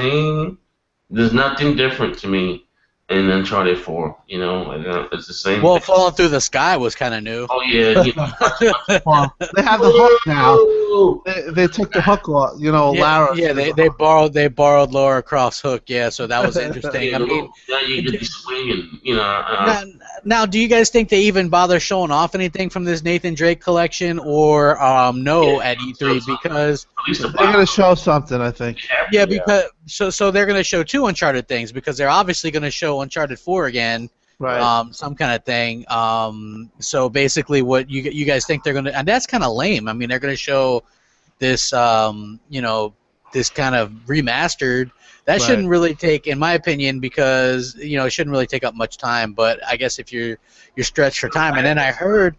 nothing different to me in Uncharted 4. It's the same. Well, thing. Falling Through the Sky was kind of new. Oh yeah. Well, they have the hook now. They took the hook off. Lara. Yeah, they borrowed Laura Croft's hook. Yeah, so that was interesting. I mean, now you get the swing and Now, do you guys think they even bother showing off anything from this Nathan Drake collection, or no at E3? Because they're going to show something, I think. Yeah, because so they're going to show 2 Uncharted things, because they're obviously going to show Uncharted 4 again, right? Some kind of thing. So basically, what you guys think they're going to, and that's kind of lame. I mean, they're going to show this, this kind of remastered. That shouldn't really take, in my opinion, because it shouldn't really take up much time. But I guess if you're stretched for time, and then I heard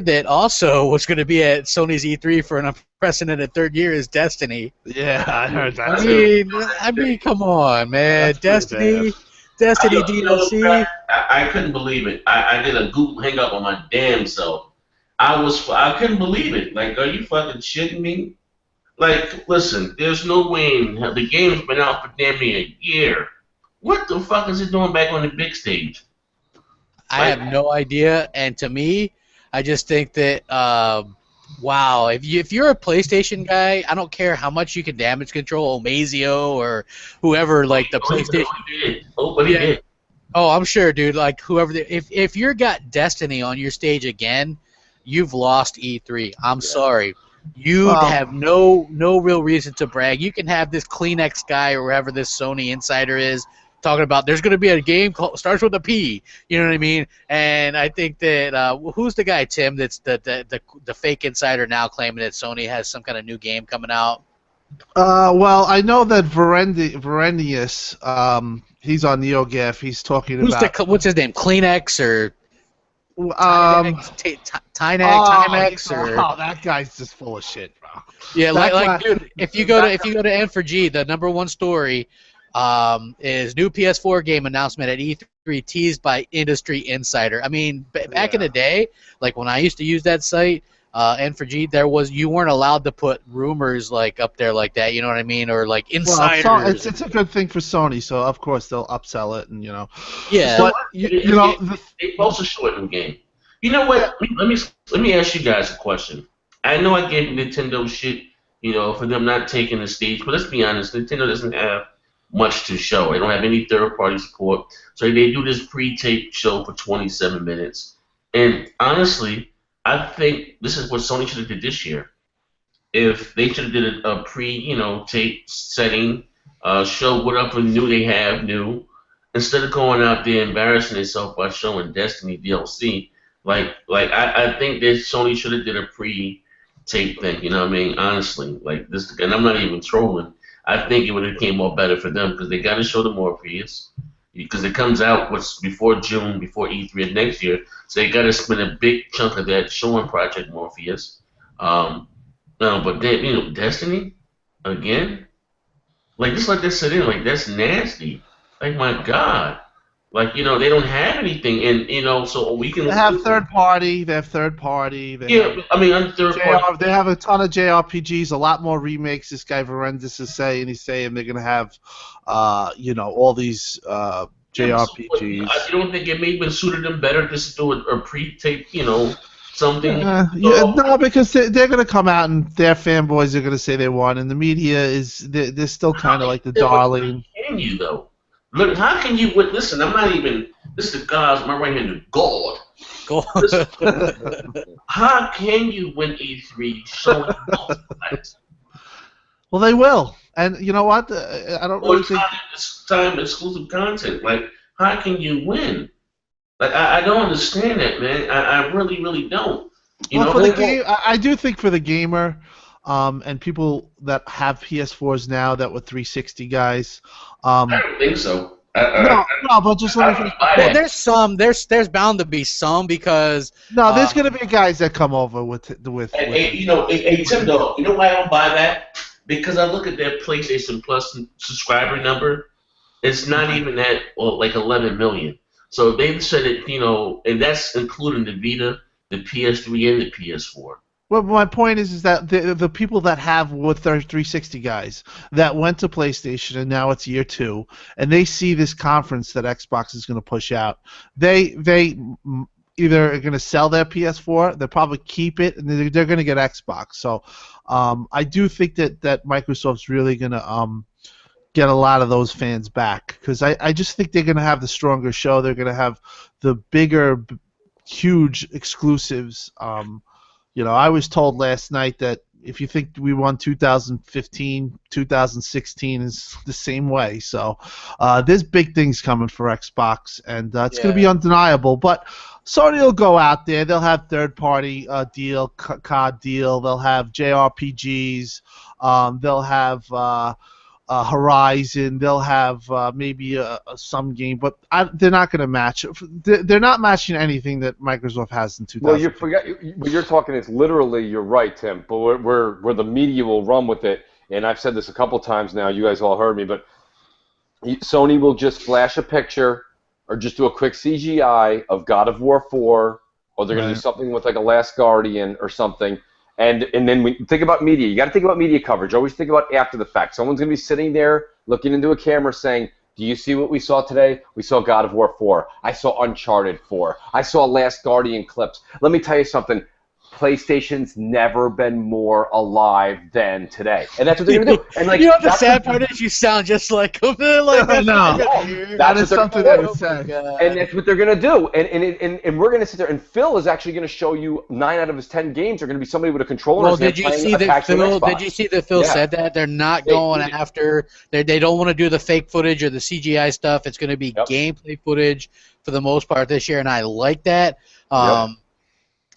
that also what's going to be at Sony's E3 for an unprecedented 3rd year is Destiny. Yeah, I heard that too. I mean, come on, man, Destiny DLC. I couldn't believe it. I did a Google hang up on my damn self. I couldn't believe it. Like, are you fucking shitting me? Like, listen, there's no way the game's been out for damn near a year. What the fuck is it doing back on the big stage? I have no idea, and to me, I just think that wow, if you're a PlayStation guy, I don't care how much you can damage control Omazio or whoever, like the PlayStation. He did. Oh, but he did. Oh, I'm sure, dude. Like whoever, if you got Destiny on your stage again, you've lost E3. I'm sorry. You have no real reason to brag. You can have this Kleenex guy or whoever this Sony insider is talking about there's going to be a game called starts with a P. You know what I mean? And I think that who's the guy, Tim? That's the fake insider now claiming that Sony has some kind of new game coming out. Well, I know that Verenius, he's on NeoGaf. He's talking about what's his name? Kleenex or Timex or that guy's just full of shit, bro. Yeah, like dude, if you go to N4G, the #1 story is new PS4 game announcement at E3 teased by industry insider. I mean, back in the day, like when I used to use that site, N4G, you weren't allowed to put rumors like up there like that. You know what I mean, or like insiders. Well, it's a good thing for Sony, so of course they'll upsell it, and Yeah. But they also show it in the game. You know what? Let me ask you guys a question. I know I gave Nintendo shit, for them not taking the stage, but let's be honest, Nintendo doesn't have much to show. They don't have any third-party support, so they do this pre-tape show for 27 minutes. And honestly, I think this is what Sony should have did this year. If they should have did a tape setting, show whatever new they have new, instead of going out there embarrassing themselves by showing Destiny DLC. I think that Sony should have did a pre-tape thing. You know what I mean? Honestly, like this, and I'm not even trolling. I think it would have came more better for them because they got to show the Morpheus. Because it comes out before June, before E3 of next year, so they got to spend a big chunk of that showing Project Morpheus. No, but then Destiny again, like just let that sit in, like that's nasty. Like my God, like they don't have anything, and so we can. They have third party. They have third party. On third party. They have a ton of JRPGs, a lot more remakes. This guy Verendis is saying they're gonna have, all these JRPGs. You don't think it may have been suited them better just to do a pre-tape, something? No, because they're gonna come out and their fanboys are gonna say they won, and the media they're still kind of like the darling. Can you though? Look, how can you? Listen, I'm not even. This is the God's my right hand. God. How can you win E3 showing multipliers? Well, they will, and you know what? I don't really think it's time exclusive content. Like, how can you win? Like, I don't understand that, man. I really, really don't. For the game, I do think for the gamer, and people that have PS4s now that were 360 guys. I don't think so. No, but just let me finish. Well, there's bound to be some because there's gonna be guys that come over with. Hey Tim, though, you know why I don't buy that? Because I look at their PlayStation Plus subscriber number. It's not even at like 11 million. So they've said it, and that's including the Vita, the PS3, and the PS4. Well, my point is that the people that have with their 360 guys that went to PlayStation and now it's year 2, and they see this conference that Xbox is going to push out, they either are going to sell their PS4, they'll probably keep it, and they're going to get Xbox. So I do think that Microsoft's really going to get a lot of those fans back because I just think they're going to have the stronger show. They're going to have the bigger, huge exclusives. I was told last night that if you think we won 2015, 2016 is the same way. So there's big things coming for Xbox, and it's going to be undeniable. But Sony will go out there. They'll have third-party deal, COD deal. They'll have JRPGs. They'll have Horizon. They'll have maybe some game, but they're not going to match. They're not matching anything that Microsoft has in 2000. Well, you forget. What you're talking is literally. You're right, Tim. But where the media will run with it, and I've said this a couple times now. You guys all heard me, but Sony will just flash a picture or just do a quick CGI of God of War 4, or they're going to do something with like a Last Guardian or something. And then we think about media. You got to think about media coverage. Always think about after the fact. Someone's going to be sitting there looking into a camera saying, Do you see what we saw today? We saw God of War 4. I saw Uncharted 4. I saw Last Guardian clips. Let me tell you something. PlayStation's never been more alive than today, and that's what they're gonna do. And like, you know what the sad part is? You sound just like them. Like that's No. That is something that is sad. And that's what they're gonna do. And we're gonna sit there. And Phil is actually gonna show you 9 out of his 10 games are gonna be somebody with a controller. Well, did you see that Phil? Did you see that Phil said that they're not going after? They don't want to do the fake footage or the CGI stuff. It's gonna be gameplay footage for the most part this year, and I like that.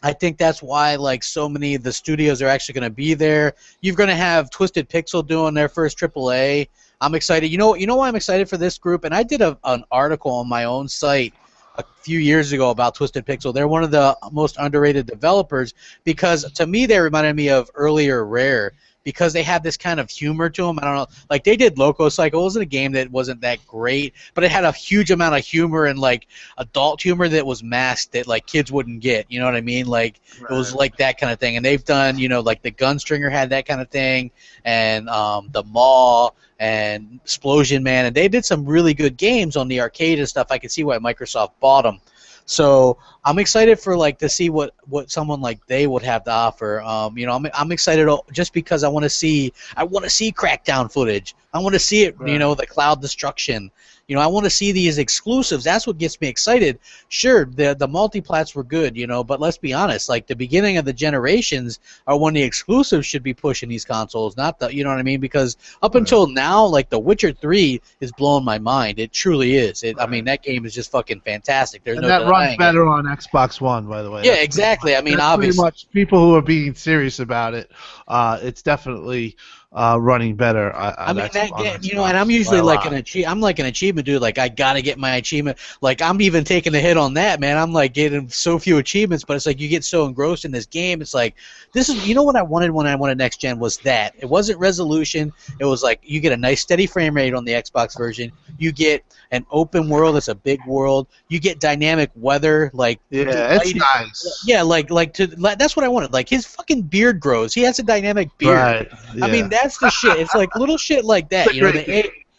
I think that's why like so many of the studios are actually going to be there. You're going to have Twisted Pixel doing their first AAA. I'm excited. You know why I'm excited for this group? And I did an article on my own site a few years ago about Twisted Pixel. They're one of the most underrated developers because to me they reminded me of earlier Rare because they have this kind of humor to them. I don't know. Like they did Loco Cycle. It wasn't a game that wasn't that great, but it had a huge amount of humor and like adult humor that was masked that like kids wouldn't get. You know what I mean? Like it was like that kind of thing. And they've done, like the Gunstringer had that kind of thing, and the Maw and Explosion Man, and they did some really good games on the arcade and stuff. I can see why Microsoft bought them. So I'm excited for like to see what someone like they would have to offer. I'm excited just because I want to see Crackdown footage. I want to see it. The cloud destruction. I want to see these exclusives. That's what gets me excited. Sure, the multiplats were good, but let's be honest. Like the beginning of the generations are when the exclusives should be pushing these consoles, not the, you know what I mean? Because up until now, like The Witcher 3 is blowing my mind. It truly is. I mean, that game is just fucking fantastic. There's no that runs better on Xbox One, by the way. Yeah, exactly. I mean, obviously, pretty much people who are being serious about it. It's definitely running better. I mean, and I'm usually like I'm like an achievement dude. Like I gotta get my achievement. Like I'm even taking the hit on that, man. I'm like getting so few achievements, but it's like you get so engrossed in this game. It's like this is what I wanted when I wanted next gen was that it wasn't resolution. It was like you get a nice steady frame rate on the Xbox version. You get an open world. It's a big world. You get dynamic weather. Like it's nice. Yeah, that's what I wanted. Like his fucking beard grows. He has a dynamic beard. Right. Yeah. I mean, that's the shit. It's like little shit like that.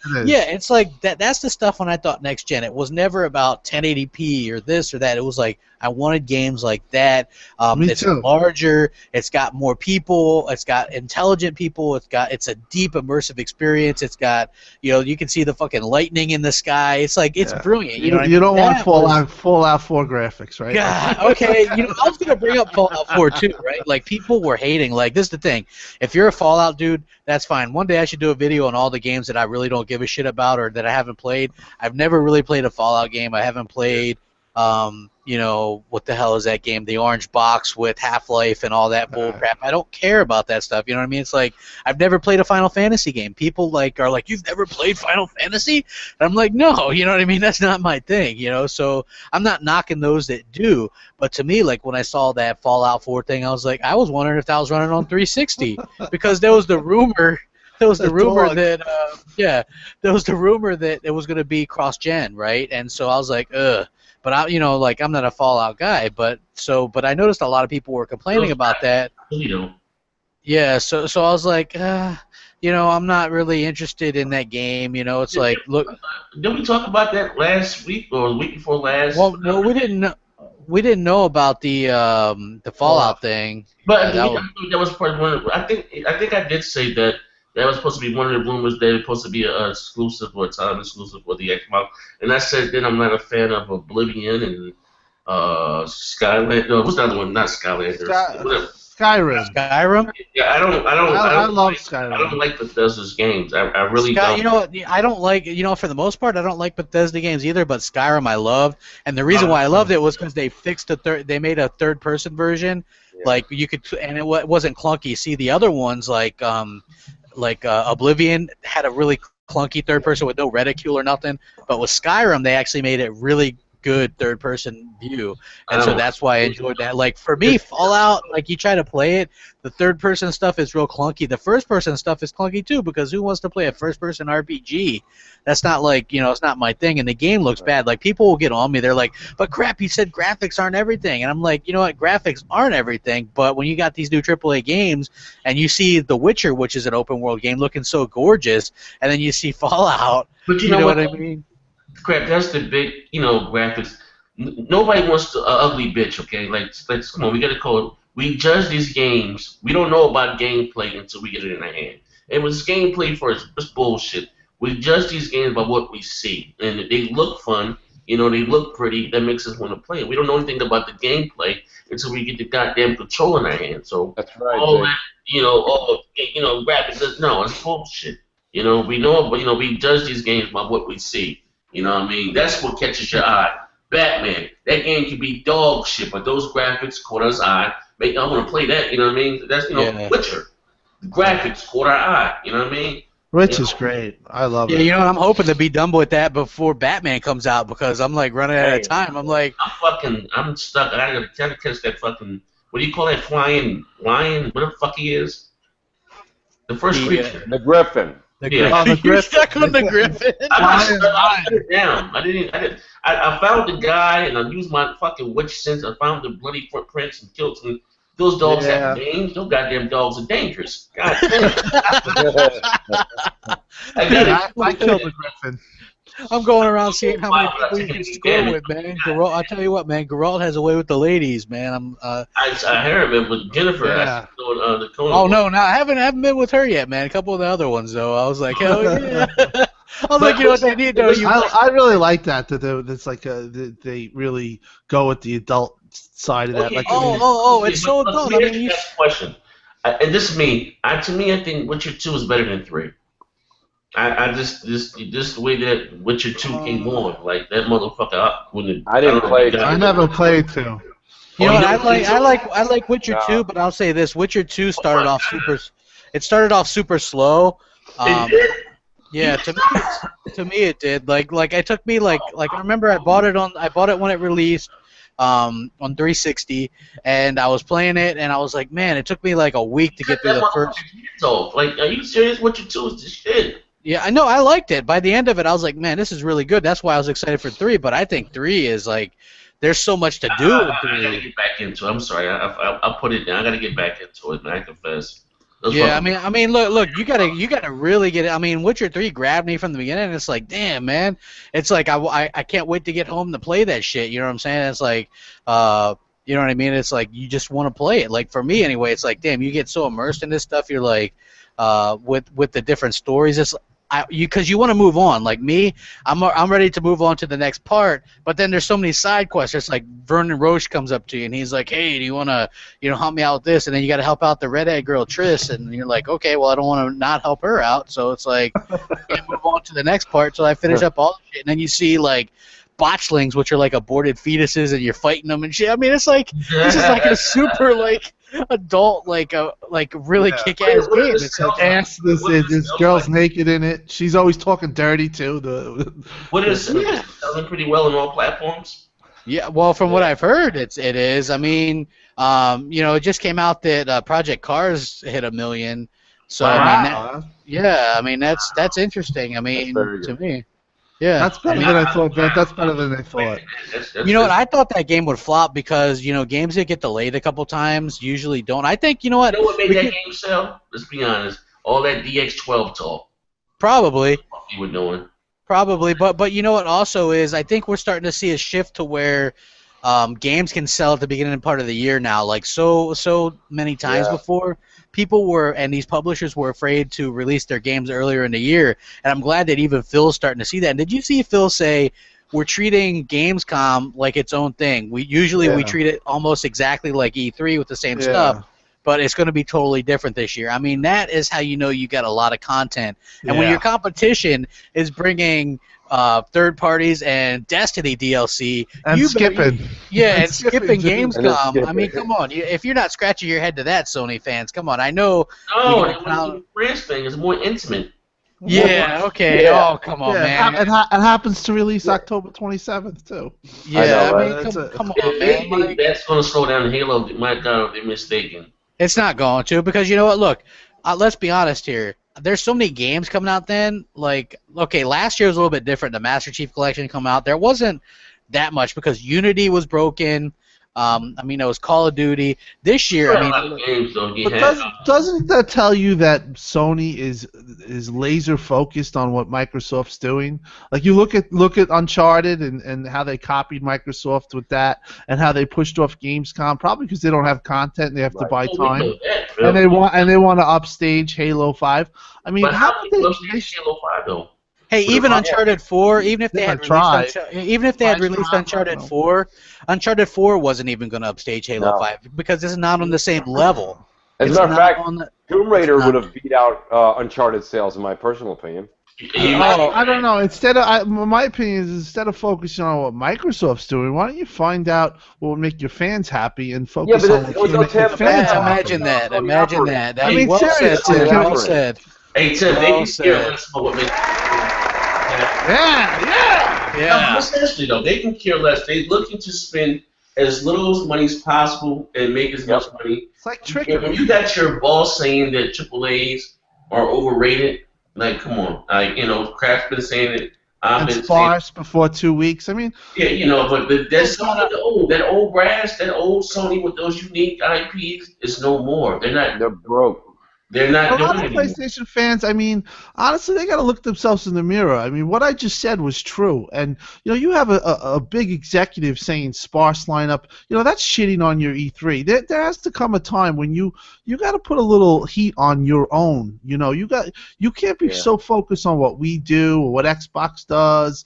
It's like that. That's the stuff when I thought next gen. It was never about 1080p or this or that. It was like I wanted games like that. It's larger. It's got more people. It's got intelligent people. It's a deep immersive experience. It's got you can see the fucking lightning in the sky. It's like it's brilliant. You don't want Fallout 4 graphics, right? God, okay. I was gonna bring up Fallout 4 too, right? Like people were hating. Like this is the thing. If you're a Fallout dude, that's fine. One day I should do a video on all the games that I really don't give a shit about or that I haven't played. I've never really played a Fallout game. I haven't played, what the hell is that game? The Orange Box with Half-Life and all that bull crap. I don't care about that stuff. You know what I mean? It's like I've never played a Final Fantasy game. People are like, you've never played Final Fantasy? And I'm like, no. You know what I mean? That's not my thing. So I'm not knocking those that do. But to me, like when I saw that Fallout 4 thing, I was wondering if that was running on 360 because there was the rumor. There was the rumor that it was going to be cross-gen, right? And so I was like, ugh. But I'm not a Fallout guy, but I noticed a lot of people were complaining about that. Yeah, so I was like, I'm not really interested in that game. It's like, look. Didn't we talk about that last week or the week before last? Well, no, we didn't know. We didn't know about the Fallout thing. But that was part of one. I think I did say that. That was supposed to be one of the rumors that it was supposed to be an exclusive or a time exclusive for the Xbox. And I said then I'm not a fan of Oblivion and Skyland. No, what's the other one? Not Skylanders. Skyrim. Skyrim? Yeah, I love Skyrim. I don't like Bethesda's games. I really don't. I don't like, for the most part, I don't like Bethesda games either, but Skyrim I loved. And the reason why I loved it was because they fixed they made a third-person version. Yeah. Like, you could, and it wasn't clunky. See, the other ones, like Oblivion had a really clunky third person with no reticule or nothing, but with Skyrim they actually made it really good third-person view, and so that's why I enjoyed that. Like for me, Fallout, like you try to play it, the third-person stuff is real clunky. The first-person stuff is clunky too, because who wants to play a first-person RPG? That's not like, it's not my thing, and the game looks bad. Like people will get on me, they're like, but crap, you said graphics aren't everything, and I'm like, you know what, graphics aren't everything, but when you got these new AAA games, and you see The Witcher, which is an open-world game, looking so gorgeous, and then you see Fallout, but you know what I mean? Crap, that's the big, graphics. Nobody wants to ugly bitch, okay? Like, let's come on, we gotta call it. We judge these games. We don't know about gameplay until we get it in our hand. It was gameplay first. It's bullshit. We judge these games by what we see, and if they look fun. They look pretty. That makes us want to play it. We don't know anything about the gameplay until we get the goddamn control in our hand. So that's right. All that, graphics. No, it's bullshit. We know, but we judge these games by what we see. You know what I mean? That's what catches your eye. Batman. That game could be dog shit, but those graphics caught us eye. I want to play that. You know what I mean? That's Witcher. The graphics caught our eye. You know what I mean? Which is great. I love it. Yeah, I'm hoping to be done with that before Batman comes out because I'm like running out of time. I'm like, I'm stuck. I gotta catch that fucking. What do you call that flying lion? What the fuck he is? The first creature. The Griffin. The Griffin. You're stuck on the Griffin. I put it down. I found the guy and I used my fucking witch sense. I found the bloody footprints and killed some. Those dogs have names. Those goddamn dogs are dangerous. God damn. I killed the Griffin. I'm going around seeing how many people you can score with, man. I tell you what, man. Geralt has a way with the ladies, man. I heard it with Jennifer. Yeah. Oh no, I haven't been with her yet, man. A couple of the other ones though. I was like, hell yeah. I was like, what they need though. I really like that it's like they really go with the adult side of that. Okay. Like, it's so adult. Let me ask you a question. And this is me. To me, I think Witcher 2 is better than 3. I just the way that Witcher 2 came on, like that motherfucker. I didn't play it. I never played 2. You know what? I like Witcher 2, but I'll say this: Witcher 2 started off super. It started off super slow. Yeah, to me it did. Like it took me like I remember I bought it when it released on 360, and I was playing it, and I was like, man, it took me like a week to get through the first. Like, are you serious? Witcher 2 is the shit. Yeah, I know. I liked it. By the end of it, I was like, man, this is really good. That's why I was excited for 3. But I think 3 is like, there's so much to do with 3. I gotta get back into it. I'm sorry. I put it down. I gotta get back into it, man. I confess. Yeah, I mean, look, you gotta really get it. I mean, Witcher 3 grabbed me from the beginning. And it's like, damn, man. It's like I can't wait to get home to play that shit. You know what I'm saying? It's like, you know what I mean? It's like you just want to play it. Like for me, anyway, it's like, damn, you get so immersed in this stuff. You're like, with the different stories, it's because you want to move on. Like me, I'm ready to move on to the next part, but then there's so many side quests. It's like Vernon Roche comes up to you and he's like, hey, do you want to help me out with this? And then you got to help out the redhead girl Triss, and you're like, okay, well, I don't want to not help her out, so it's like can't move on to the next part till I finish up all the shit. And then you see like botchlings, which are like aborted fetuses, and you're fighting them and shit. I mean, it's like this is like a super like adult like really kick-ass game. It's like this girl's naked in it. She's always talking dirty too. What is selling pretty well on all platforms? Yeah, well, from what I've heard, it is. I mean, it just came out that Project Cars hit 1 million. So wow. I mean that's interesting. I mean, to me. Yeah, that's better than I thought. That's better than I thought. You know what? I thought that game would flop because games that get delayed a couple times usually don't. I think You know what made that game sell? Let's be honest. All that DX12 talk. Probably. What you were doing. Probably, but you know what? Also is I think we're starting to see a shift to where games can sell at the beginning part of the year now. Like so many times before. People were, and these publishers were afraid to release their games earlier in the year, and I'm glad that even Phil's starting to see that. And did you see Phil say, we're treating Gamescom like its own thing? We treat it almost exactly like E3 with the same stuff, but it's going to be totally different this year. I mean, that is how you know you got a lot of content. And when your competition is bringing third parties and Destiny DLC, and skipping Gamescom. I mean, come on! If you're not scratching your head to that, Sony fans, come on! I know. No, the France thing is more intimate. Yeah. Okay. Yeah. Oh, come on, Yeah, man. it happens to release October 27th too. Yeah. know, I mean, right? come on, If man. they think that's going to slow down Halo, my God, they're mistaken. It's not going to, because you know what? Look, let's be honest here. There's so many games coming out then. Like, okay, last year was a little bit different. The Master Chief Collection come out. There wasn't that much because Unity was broken. I mean, it was Call of Duty. This year, I There are a mean, lot of games, though. You But had, doesn't that tell you that Sony is laser focused on what Microsoft's doing? Like you look at Uncharted and how they copied Microsoft with that, and how they pushed off Gamescom, probably because they don't have content and they have to buy oh, we time, know that, Phil. and they want to upstage Halo 5. I mean, But how how did can they? you upstage Halo 5, though? hey, even Yeah. Uncharted 4, even if they Yeah, had tried. released even if they had Tried, released tried, Uncharted no. 4, Uncharted 4 wasn't even going to upstage Halo No. 5 because it's not on the same level. As a It's matter of not fact, on the, Tomb Raider not- would have beat out Uncharted sales, in my personal opinion. I don't know. My opinion is instead of focusing on what Microsoft's doing, why don't you find out what would make your fans happy and focus but on it's- what it's will make your okay, fans man, happy? imagine that. Sony Imagine operates. that. I mean, well said, seriously, Tim. can Well we- said. Hey, Tim, they Well can care said. less about what makes. Yeah. No, Yeah. but seriously, though, they can care less. They're looking to spend as little money as possible and make as much money. It's like And trickery. when you got your boss saying that AAAs are overrated, like, come on. Kraft's been saying it. I've And been saying sparse before 2 weeks. I mean, but that's that old brass, that old Sony with those unique IPs is no more. They're broke. They're a not lot doing of it anymore. PlayStation fans, I mean, honestly, they got to look themselves in the mirror. I mean, what I just said was true. And, you have a big executive saying sparse lineup. That's shitting on your E3. There has to come a time when you got to put a little heat on your own. You can't be so focused on what we do or what Xbox does.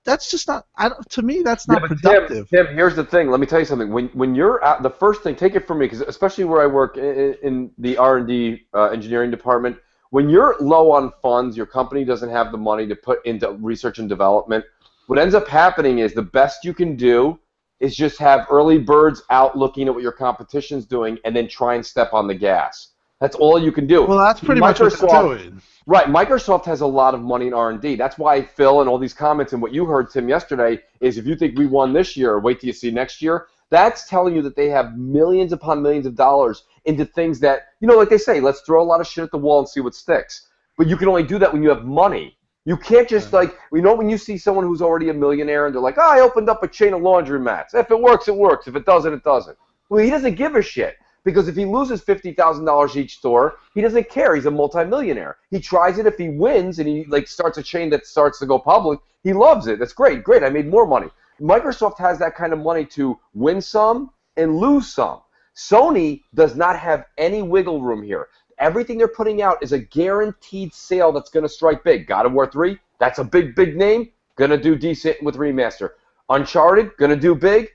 That's just not, to me, that's not but productive. Tim, here's the thing. Let me tell you something. When you're out, the first thing, take it from me, because especially where I work in the R&D engineering department, when you're low on funds, your company doesn't have the money to put into research and development, what ends up happening is the best you can do is just have early birds out looking at what your competition's doing and then try and step on the gas. That's all you can do. Well, that's pretty much what they're doing. Right, Microsoft has a lot of money in R&D. That's why Phil and all these comments and what you heard, Tim, yesterday is if you think we won this year, wait till you see next year. That's telling you that they have millions upon millions of dollars into things that, like they say, let's throw a lot of shit at the wall and see what sticks. But you can only do that when you have money. You can't just when you see someone who's already a millionaire and they're like, I opened up a chain of laundromats. If it works, it works. If it doesn't, it doesn't. Well, he doesn't give a shit. Because if he loses $50,000 each store, he doesn't care. He's a multimillionaire. He tries it. If he wins and he starts a chain that starts to go public, he loves it. That's great. Great, I made more money. Microsoft has that kind of money to win some and lose some. Sony does not have any wiggle room here. Everything they're putting out is a guaranteed sale that's going to strike big. God of War 3, that's a big, big name. Going to do decent with remaster. Uncharted, going to do big.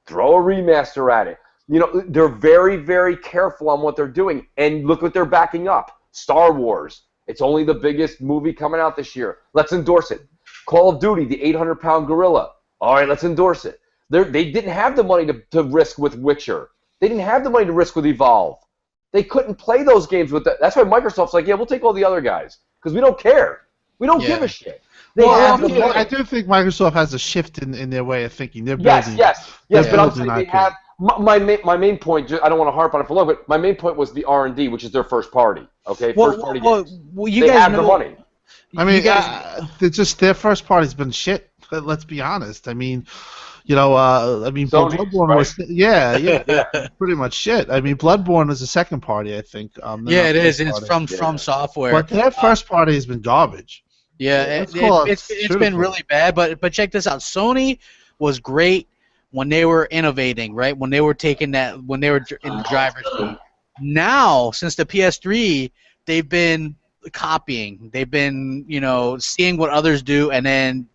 Throw a remaster at it. They're very, very careful on what they're doing. And look what they're backing up. Star Wars. It's only the biggest movie coming out this year. Let's endorse it. Call of Duty, the 800-pound gorilla. All right, let's endorse it. They didn't have the money to risk with Witcher. They didn't have the money to risk with Evolve. They couldn't play those games with that. That's why Microsoft's like, yeah, we'll take all the other guys because we don't care. We don't give a shit. I do think Microsoft has a shift in their way of thinking. They're building. Yes. But I'm saying they IP. have. My main point. I don't want to harp on it for long, but my main point was the R&D, which is their first party. Okay, first party games. You they guys have know the money. I mean, it's just their first party's been shit. Let's be honest. I mean, Bloodborne was pretty much shit. I mean, Bloodborne is the second party, I think. It is. It's from Software. But their first party has been garbage. Yeah, it's been really bad. But check this out. Sony was great when they were innovating, right? When they were in the driver's seat. Now, since the PS3, they've been copying. They've been, seeing what others do and then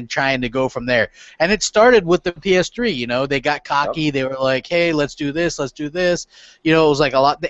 trying to go from there. And it started with the PS3. They got cocky. Yep. They were like, "Hey, let's do this. Let's do this." It was like a lot.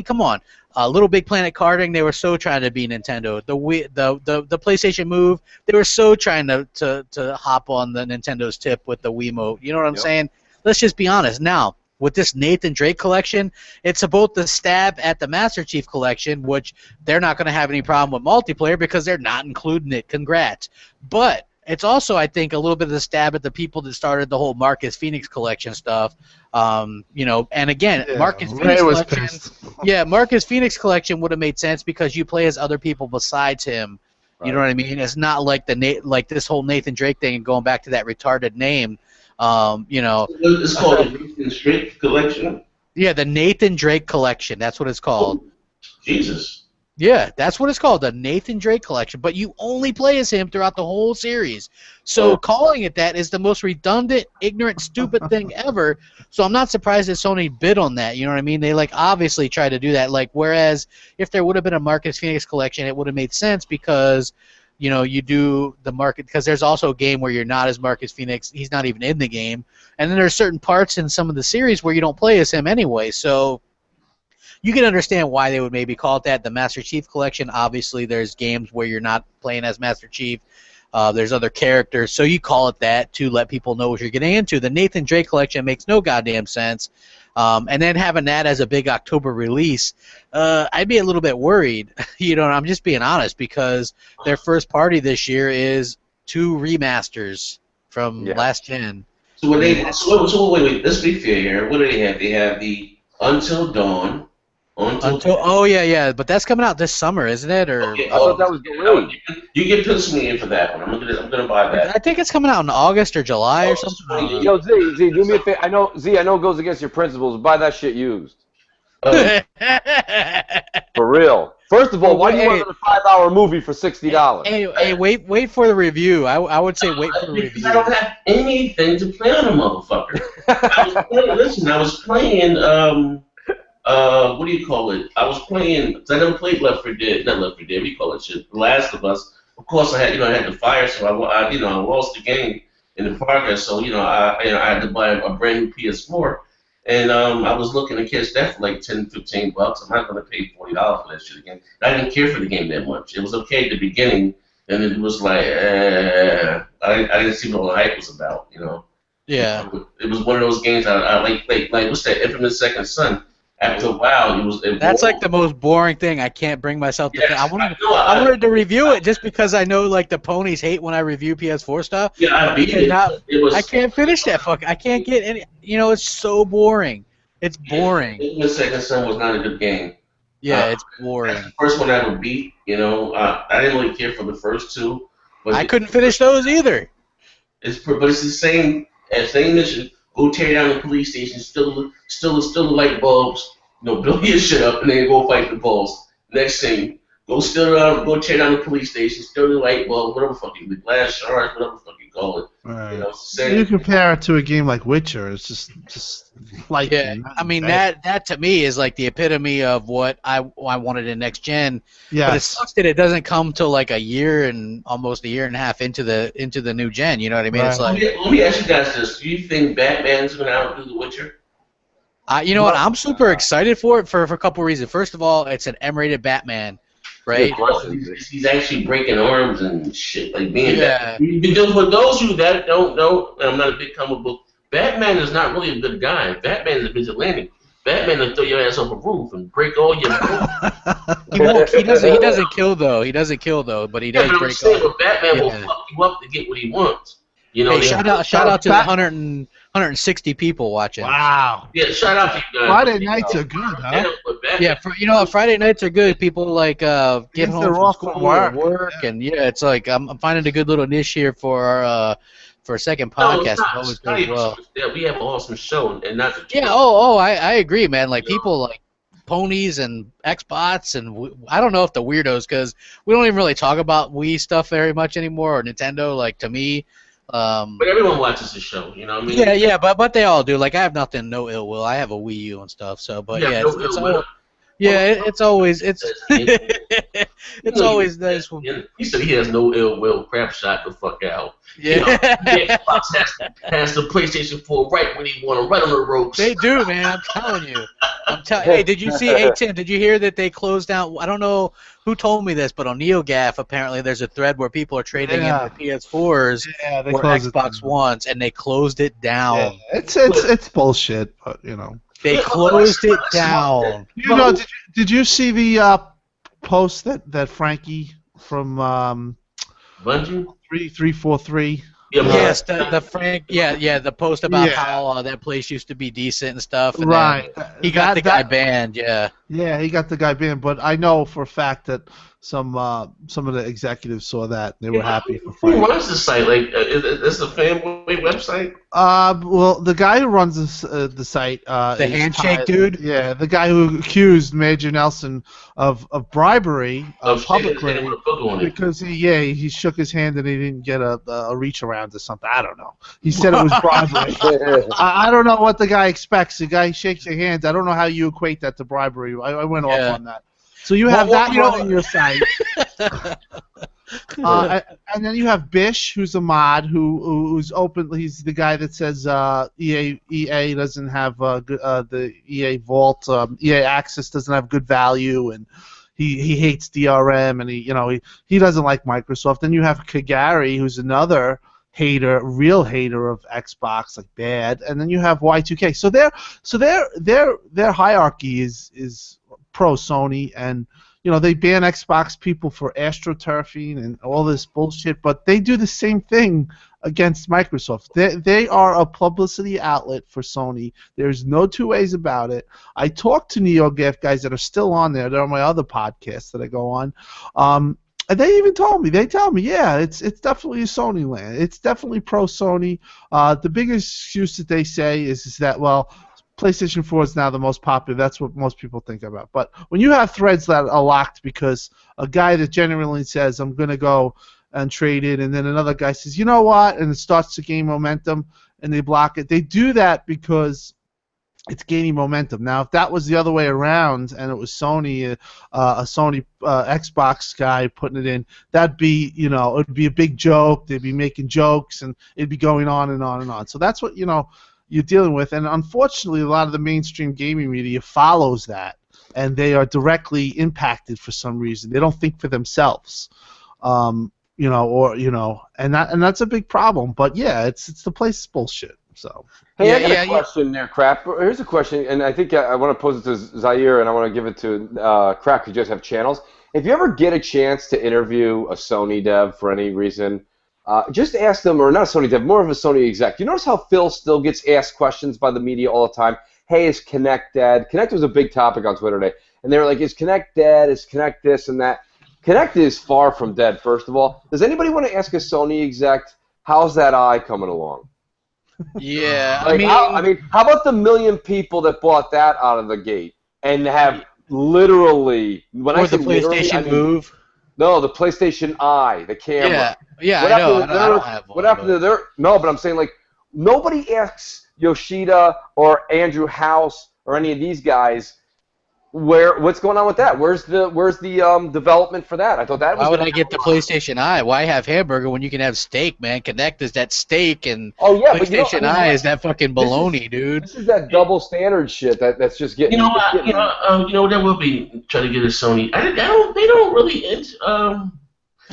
Come on. Little Big Planet karting, they were so trying to be Nintendo. The PlayStation Move, they were so trying to hop on the Nintendo's tip with the Wiimote. You know what I'm saying? Let's just be honest. Now, with this Nathan Drake collection, it's about the stab at the Master Chief collection, which they're not going to have any problem with multiplayer because they're not including it. Congrats. But it's also, I think, a little bit of the stab at the people that started the whole Marcus Phoenix collection stuff. You know, and again, Marcus Phoenix collection. Yeah, Marcus Phoenix collection would have made sense because you play as other people besides him. You know what I mean? It's not like like this whole Nathan Drake thing and going back to that retarded name. You know, it's called the Nathan Drake Collection. Yeah, the Nathan Drake Collection. That's what it's called. Oh, Jesus. Yeah, that's what it's called, the Nathan Drake Collection. But you only play as him throughout the whole series. So calling it that is the most redundant, ignorant, stupid thing ever. So I'm not surprised that Sony bid on that. You know what I mean? They like obviously tried to do that. Like whereas if there would have been a Marcus Phoenix collection, it would have made sense because you know you do the market because there's also a game where you're not as Marcus Phoenix. He's not even in the game, and then there's certain parts in some of the series where you don't play as him anyway. So you can understand why they would maybe call it that. The Master Chief Collection, obviously, there's games where you're not playing as Master Chief. There's other characters, so you call it that to let people know what you're getting into. The Nathan Drake Collection makes no goddamn sense. And then having that as a big October release, I'd be a little bit worried. You know, I'm just being honest because their first party this year is 2 remasters from last gen. So, wait, let's be fair here. What do they have? They have the Until Dawn. Oh yeah, but that's coming out this summer, isn't it? Or I thought that was delayed. You can pencil me in for that one. I'm gonna buy that. I think it's coming out in August or July or something. Yo, Z, do me a favor. I know it goes against your principles. Buy that shit used. For real. First of all, why do you want a 5-hour movie for $60? Hey, wait for the review. I would say wait for the review. I don't have anything to play on a motherfucker. I was playing. What do you call it? I was playing. Cause I never played Left 4 Dead. Not Left 4 Dead. We call it shit. The Last of Us. Of course, I had the fire, so I lost the game in the progress. So I had to buy a brand new PS4, and I was looking to catch that for like $10-15. I'm not gonna pay $40 for that shit again. I didn't care for the game that much. It was okay at the beginning, and it was like I didn't see what all the hype was about. Yeah. It was one of those games I like what's that? Infamous Second Son. After a while, that's like the most boring thing. I can't bring myself to. I wanted to review it just because I know like the ponies hate when I review PS4 stuff. Yeah, I beat it. I can't finish that I can't get any. It's so boring. It's boring. The Second Son was not a good game. Yeah, it's boring. The first one I ever beat. I didn't really care for the first 2. But I couldn't finish those either. It's the same mission. Go tear down the police station, still the light bulbs, build your shit up, and then go fight the bulls. Next thing, go tear down the police station, steal the light bulb, whatever the glass shards, whatever you call it. Right. You compare it to a game like Witcher, it's just like I mean that to me is like the epitome of what I wanted in next gen. Yeah. But it sucks that it doesn't come till like a year and almost a year and a half into the new gen. You know what I mean? Right. It's like let me ask you guys this: do you think Batman's gonna outdo The Witcher? You know what? I'm super excited for it for a couple reasons. First of all, it's an M-rated Batman. Right? He's actually breaking arms and shit, like being that. Because for those of you that don't know, and I'm not a big comic book, Batman is not really a good guy. Batman is a vigilante. Batman will throw your ass off a roof and break all your bones. He doesn't kill though. He doesn't kill though, but he does break all. But Batman will fuck you up to get what he wants. Hey, shout out to the 160 people watching. Wow. Yeah, shout out to you guys. Friday nights are good, huh? Yeah, Friday nights are good. People like get home from school or work, and it's like I'm finding a good little niche here for a second podcast. It always goes well. Yeah, we have an awesome show, and not. I agree, man. Like people like ponies and Xbox, and I don't know if the weirdos because we don't even really talk about Wii stuff very much anymore or Nintendo. Like to me. But everyone watches the show, you know what I mean? Yeah, but they all do. Like I have no ill will. I have a Wii U and stuff. So, but Yeah, it's always it's always nice when he said he has no ill will. Crap shot the fuck out. yeah. Xbox has the PlayStation 4 right when he want him, right on the ropes. They do, man. I'm telling you. Hey, did you see? Hey Tim, did you hear that they closed down? I don't know who told me this, but on NeoGAF apparently there's a thread where people are trading in their PS4s or Xbox Ones, and they closed it down. Yeah, it's bullshit, but they closed it down. Did you see the post that Frankie from Bungie 343? Yes, the Frank. Yeah, the post about how that place used to be decent and stuff. And right. He got the guy banned. Yeah. Yeah, he got the guy banned, but I know for a fact that some of the executives saw that. They were happy for Frank. Who runs the site? Like, is the fanboy website? Well, the guy who runs the site, the handshake dude. Yeah, the guy who accused Major Nelson of bribery publicly because he shook his hand and he didn't get a reach around or something. I don't know. He said it was bribery. I don't know what the guy expects. The guy shakes your hands. I don't know how you equate that to bribery. I went off on that. So you have that running your site. And then you have Bish, who's a mod who's open. He's the guy that says EA doesn't have the EA Vault, EA Access doesn't have good value, and he hates DRM, and he doesn't like Microsoft. Then you have Kagari, who's another real hater of Xbox, like bad. And then you have Y2K. So their hierarchy is pro Sony, and they ban Xbox people for astroturfing and all this bullshit, but they do the same thing against Microsoft. They are a publicity outlet for Sony. There's no two ways about it. I talked to NeoGAF guys that are still on there. They're on my other podcasts that I go on. And they even told me, yeah, it's definitely a Sony land. It's definitely pro Sony. The biggest excuse that they say is that, well, PlayStation 4 is now the most popular. That's what most people think about. But when you have threads that are locked because a guy that genuinely says, I'm going to go and trade it, and then another guy says, you know what, and it starts to gain momentum, and they block it. They do that because it's gaining momentum. Now, if that was the other way around and it was Sony, a Sony Xbox guy putting it in, that'd be, it'd be a big joke. They'd be making jokes, and it'd be going on and on and on. So that's what, you're dealing with, and unfortunately a lot of the mainstream gaming media follows that, and they are directly impacted for some reason. They don't think for themselves, and that's a big problem. But yeah, it's the place is bullshit. So hey, I got a question there, Crap. Here's a question, and I think I want to pose it to Zaire, and I want to give it to Crap, who just have channels. If you ever get a chance to interview a Sony dev for any reason, just ask them, or not a Sony dev, more of a Sony exec. You notice how Phil still gets asked questions by the media all the time? Hey, is Kinect dead? Kinect was a big topic on Twitter today. And they were like, is Kinect dead? Is Kinect this and that? Kinect is far from dead, first of all. Does anybody want to ask a Sony exec, how's that eye coming along? Yeah. How about the million people that bought that out of the gate and have literally... When I say the PlayStation Move? No, the PlayStation Eye, the camera. Yeah, I know. I don't have one. What happened to their... No, but I'm saying, like, nobody asks Yoshida or Andrew House or any of these guys what's going on with that. Where's the development for that? I thought that was... Why would I get the PlayStation Eye? Why have hamburger when you can have steak, man? Kinect is that steak, and PlayStation Eye is that fucking baloney, dude. This is that double standard shit that's just getting... That will be trying to get a Sony. They don't really...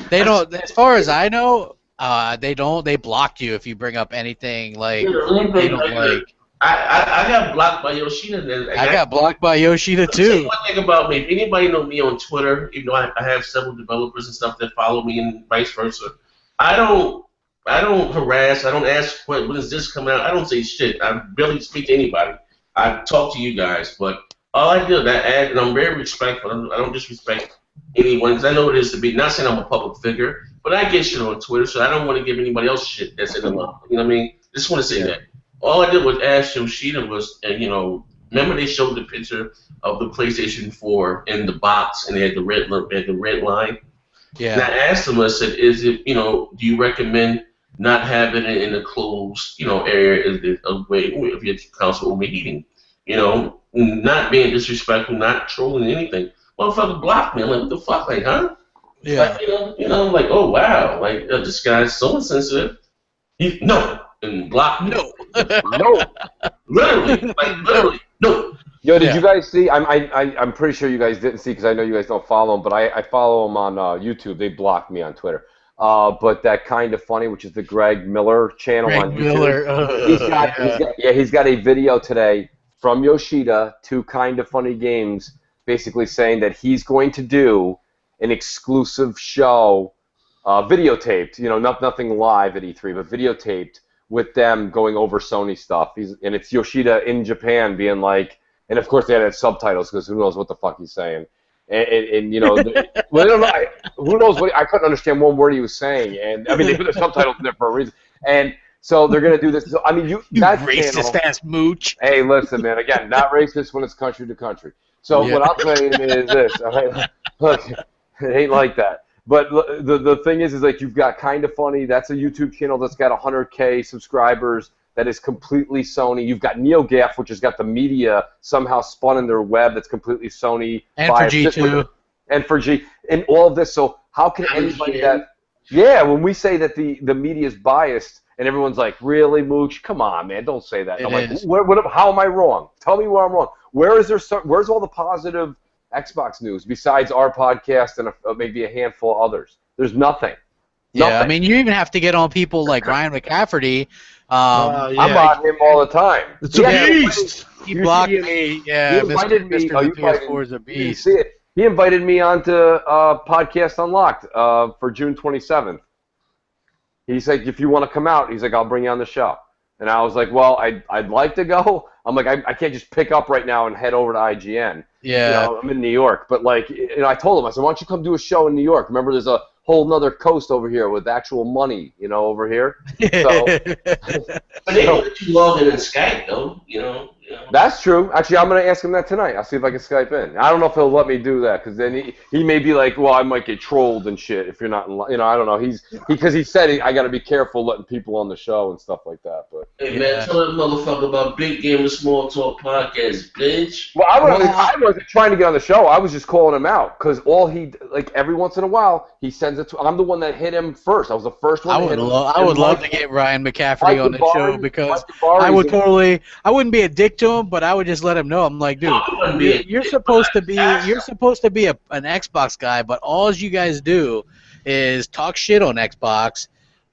They don't, as far as I know, they don't. They block you if you bring up anything like they don't like. I got blocked by Yoshida. I got blocked by Yoshida too. One thing about me, if anybody know me on Twitter, even though I have several developers and stuff that follow me and vice versa, I don't harass. I don't ask when is this coming out. I don't say shit. I barely speak to anybody. I talk to you guys, but all I do is I add, and I'm very respectful. I don't disrespect anyone, because I know it is to be, not saying I'm a public figure, but I get shit on Twitter, so I don't want to give anybody else shit that's in the law. You know what I mean? Just want to say that. All I did was ask Yoshida was, remember they showed the picture of the PlayStation 4 in the box, and they had the red line? Yeah. And I asked him, I said, is it, do you recommend not having it in a closed, area of way if your console overheating? not being disrespectful, not trolling anything. Motherfucker blocked me. I'm like, what the fuck? Like, huh? Yeah. Like, I'm like, oh wow, like this guy's so insensitive. No, and blocked me. No. No. Literally, no. Yo, did you guys see? I'm pretty sure you guys didn't see because I know you guys don't follow him, but I follow him on YouTube. They blocked me on Twitter. But that Kind of Funny, which is the Greg Miller channel on YouTube. He's got a video today from Yoshida to Kind of Funny Games, basically saying that he's going to do an exclusive show, videotaped. Nothing live at E3, but videotaped with them going over Sony stuff. And it's Yoshida in Japan being like, and of course they had subtitles because who knows what the fuck he's saying. And well, I don't know, who knows what I couldn't understand one word he was saying, and I mean they put the subtitles in there for a reason. And so they're gonna do this. So, I mean, you that racist ass mooch. Hey, listen, man. Again, not racist when it's country to country. So what I'm saying is this. All right, look, it ain't like that. But the thing is like you've got Kind of Funny. That's a YouTube channel that's got 100K subscribers. That is completely Sony. You've got NeoGAF, which has got the media somehow spun in their web that's completely Sony. And for G2. And for G. And all of this. So how can anybody that... Yeah, when we say that the media is biased and everyone's like, really, Mooch? Come on, man. Don't say that. I'm like, how am I wrong? Tell me where I'm wrong. Where's all the positive Xbox news besides our podcast and maybe a handful of others? There's nothing. Yeah, I mean, you even have to get on people like Ryan McCafferty. I'm on him all the time. It's a beast. He blocked me. Yeah, he invited me. Mr. The PS4 is a beast. You see it. He invited me onto Podcast Unlocked for June 27th. He's like, if you want to come out, he's like, I'll bring you on the show. And I was like, well, I'd like to go. I'm like, I can't just pick up right now and head over to IGN. Yeah. I'm in New York. But, like, I told him, I said, why don't you come do a show in New York? Remember, there's a whole nother coast over here with actual money, over here. So, but they don't let you log in Skype, though, That's true. Actually, I'm going to ask him that tonight. I'll see if I can Skype in. I don't know if he'll let me do that because then he may be like, well, I might get trolled and shit if you're not in I don't know. Because he said I got to be careful letting people on the show and stuff like that. But hey, man, tell that motherfucker about Big Gamer Small Talk Podcast, bitch. Well, I wasn't trying to get on the show. I was just calling him out because every once in a while, he sends it to. I'm the one that hit him first. I was the first one to hit him. I would love to get Ryan McCafferty on the show because I wouldn't be a dick to him, but I would just let him know. I'm like, dude, you're supposed to be an Xbox guy, but all you guys do is talk shit on Xbox,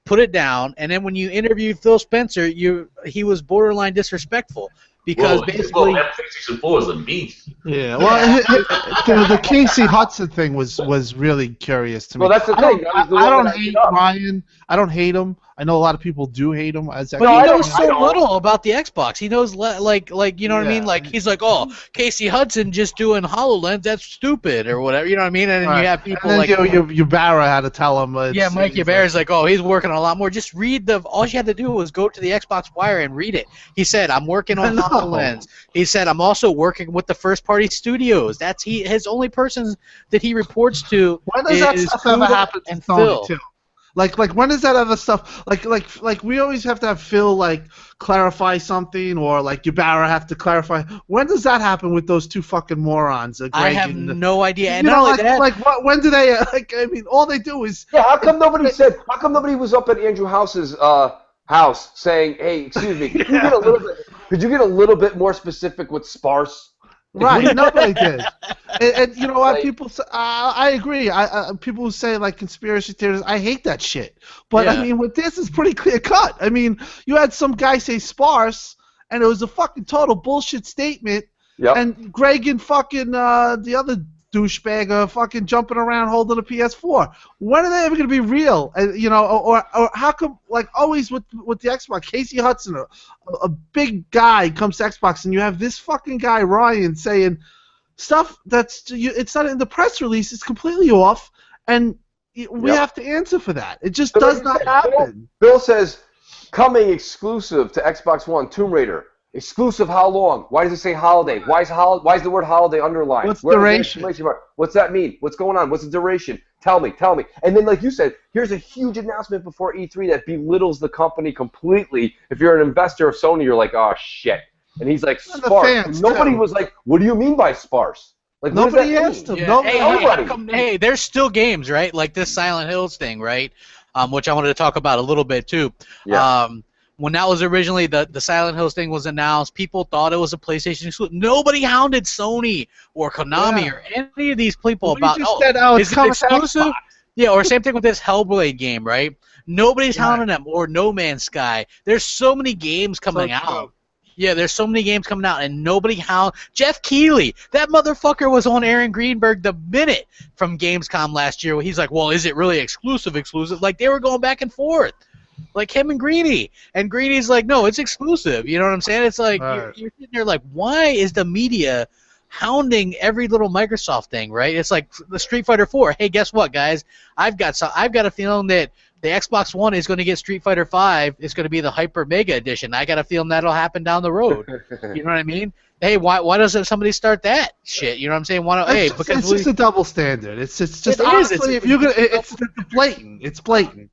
put it down, and then when you interviewed Phil Spencer, he was borderline disrespectful. Because basically, F64 is a beast. Yeah, well, the Casey Hudson thing was really curious to me. Well, that's the thing. I don't hate Ryan. I don't hate him. I know a lot of people do hate him. But he knows so little about the Xbox. He knows like you know what I mean. Like he's like, oh, Casey Hudson just doing HoloLens. That's stupid or whatever. You know what I mean? And then you have people like Ybarra had to tell him. Mike Ybarra's like, oh, he's working on a lot more. Just read all you had to do was go to the Xbox Wire and read it. He said, I'm working on HoloLens. He said, I'm also working with the first-party studios. That's his only person that he reports to. When does that stuff ever happen to Sony too? Like when does that other stuff like we always have to have Phil clarify something or Ybarra have to clarify. When does that happen with those two fucking morons? I have no idea. And not only that, when do they I mean, all they do is How come nobody was up at Andrew House's house saying, "Hey, excuse me, could you get a little bit more specific with sparse?" Right, nobody did. And you know what? People say, I agree. People who say conspiracy theories, I hate that shit. But I mean, with this, it's pretty clear cut. I mean, you had some guy say sparse, and it was a fucking total bullshit statement. Yep. And Greg and fucking the other douchebag are fucking jumping around holding a PS4. When are they ever gonna be real? Or how come always with the Xbox, Casey Hudson, a big guy comes to Xbox, and you have this fucking guy Ryan saying stuff it's not in the press release. It's completely off, and we have to answer for that. It just does not happen. Bill says coming exclusive to Xbox One, Tomb Raider. Exclusive how long? Why does it say holiday? Why is the word holiday underlined? What's duration? What's that mean? What's going on? What's the duration? Tell me. And then, like you said, here's a huge announcement before E3 that belittles the company completely. If you're an investor of Sony, you're like, oh, shit. And he's like, And the sparse. fans, Nobody too. was like, what do you mean by sparse? Like, what does Nobody that asked mean? him. Yeah. Nobody. Hey, there's still games, right? Like this Silent Hills thing, right? Which I wanted to talk about a little bit too. Yeah. When that was originally the Silent Hills thing was announced, people thought it was a PlayStation exclusive. Nobody hounded Sony or Konami or any of these people about, just said, oh, it's is it coming to exclusive? Xbox. Yeah, or same thing with this Hellblade game, right? Nobody's hounding them, or No Man's Sky. There's so many games coming out. Yeah, there's so many games coming out, and nobody Jeff Keighley, that motherfucker was on Aaron Greenberg the minute from Gamescom last year. Where he's like, well, is it really exclusive? Like, they were going back and forth. Like him and Greeny. And Greeny's like, no, it's exclusive. You know what I'm saying? It's like, you're sitting there like, why is the media hounding every little Microsoft thing, right? It's like the Street Fighter 4. Hey, guess what, guys? I've got a feeling that the Xbox One is going to get Street Fighter 5. It's going to be the Hyper Mega Edition. I got a feeling that'll happen down the road. You know what I mean? Hey, why doesn't somebody start that shit? You know what I'm saying? It's just a double standard. It's just honestly, it's blatant. It's blatant.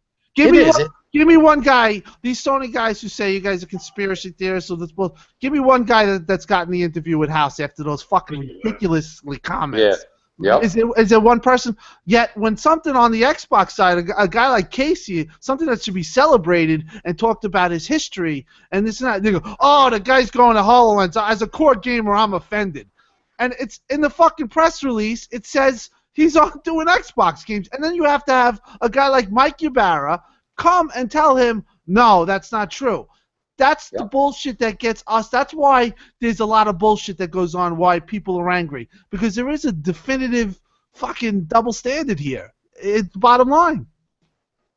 Give me one guy. These Sony guys who say you guys are conspiracy theorists, so give me one guy that's gotten the interview with House after those fucking ridiculously comments. Yeah. Yep. Is there one person? Yet when something on the Xbox side, a guy like Casey, something that should be celebrated and talked about his history, and this and that, they go, oh, the guy's going to HoloLens. As a core gamer, I'm offended. And it's in the fucking press release. It says he's on doing Xbox games, and then you have to have a guy like Mike Ybarra come and tell him, no, that's not true. That's the bullshit that gets us. That's why there's a lot of bullshit that goes on, why people are angry. Because there is a definitive fucking double standard here. It's bottom line.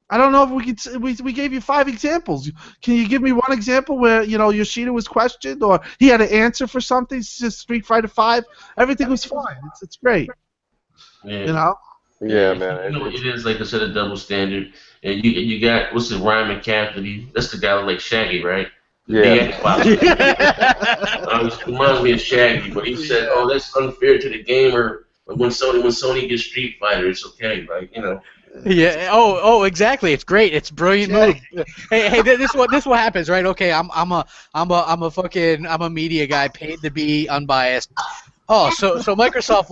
I don't know if we gave you 5 examples. Can you give me one example where, Yoshida was questioned or he had an answer for something? It's just Street Fighter 5. Everything was fine. It's great. Yeah. Yeah, man. It is, like I said, a double standard. And you got, what's it, Ryan McCaffrey? That's the guy that like Shaggy, right? Yeah. It reminds me of Shaggy, but he said, oh, that's unfair to the gamer. But when Sony gets Street Fighter, it's okay, like, Yeah. Oh, exactly. It's great. It's a brilliant move. Hey, this what happens, right? Okay, I'm a media guy paid to be unbiased. Oh, so Microsoft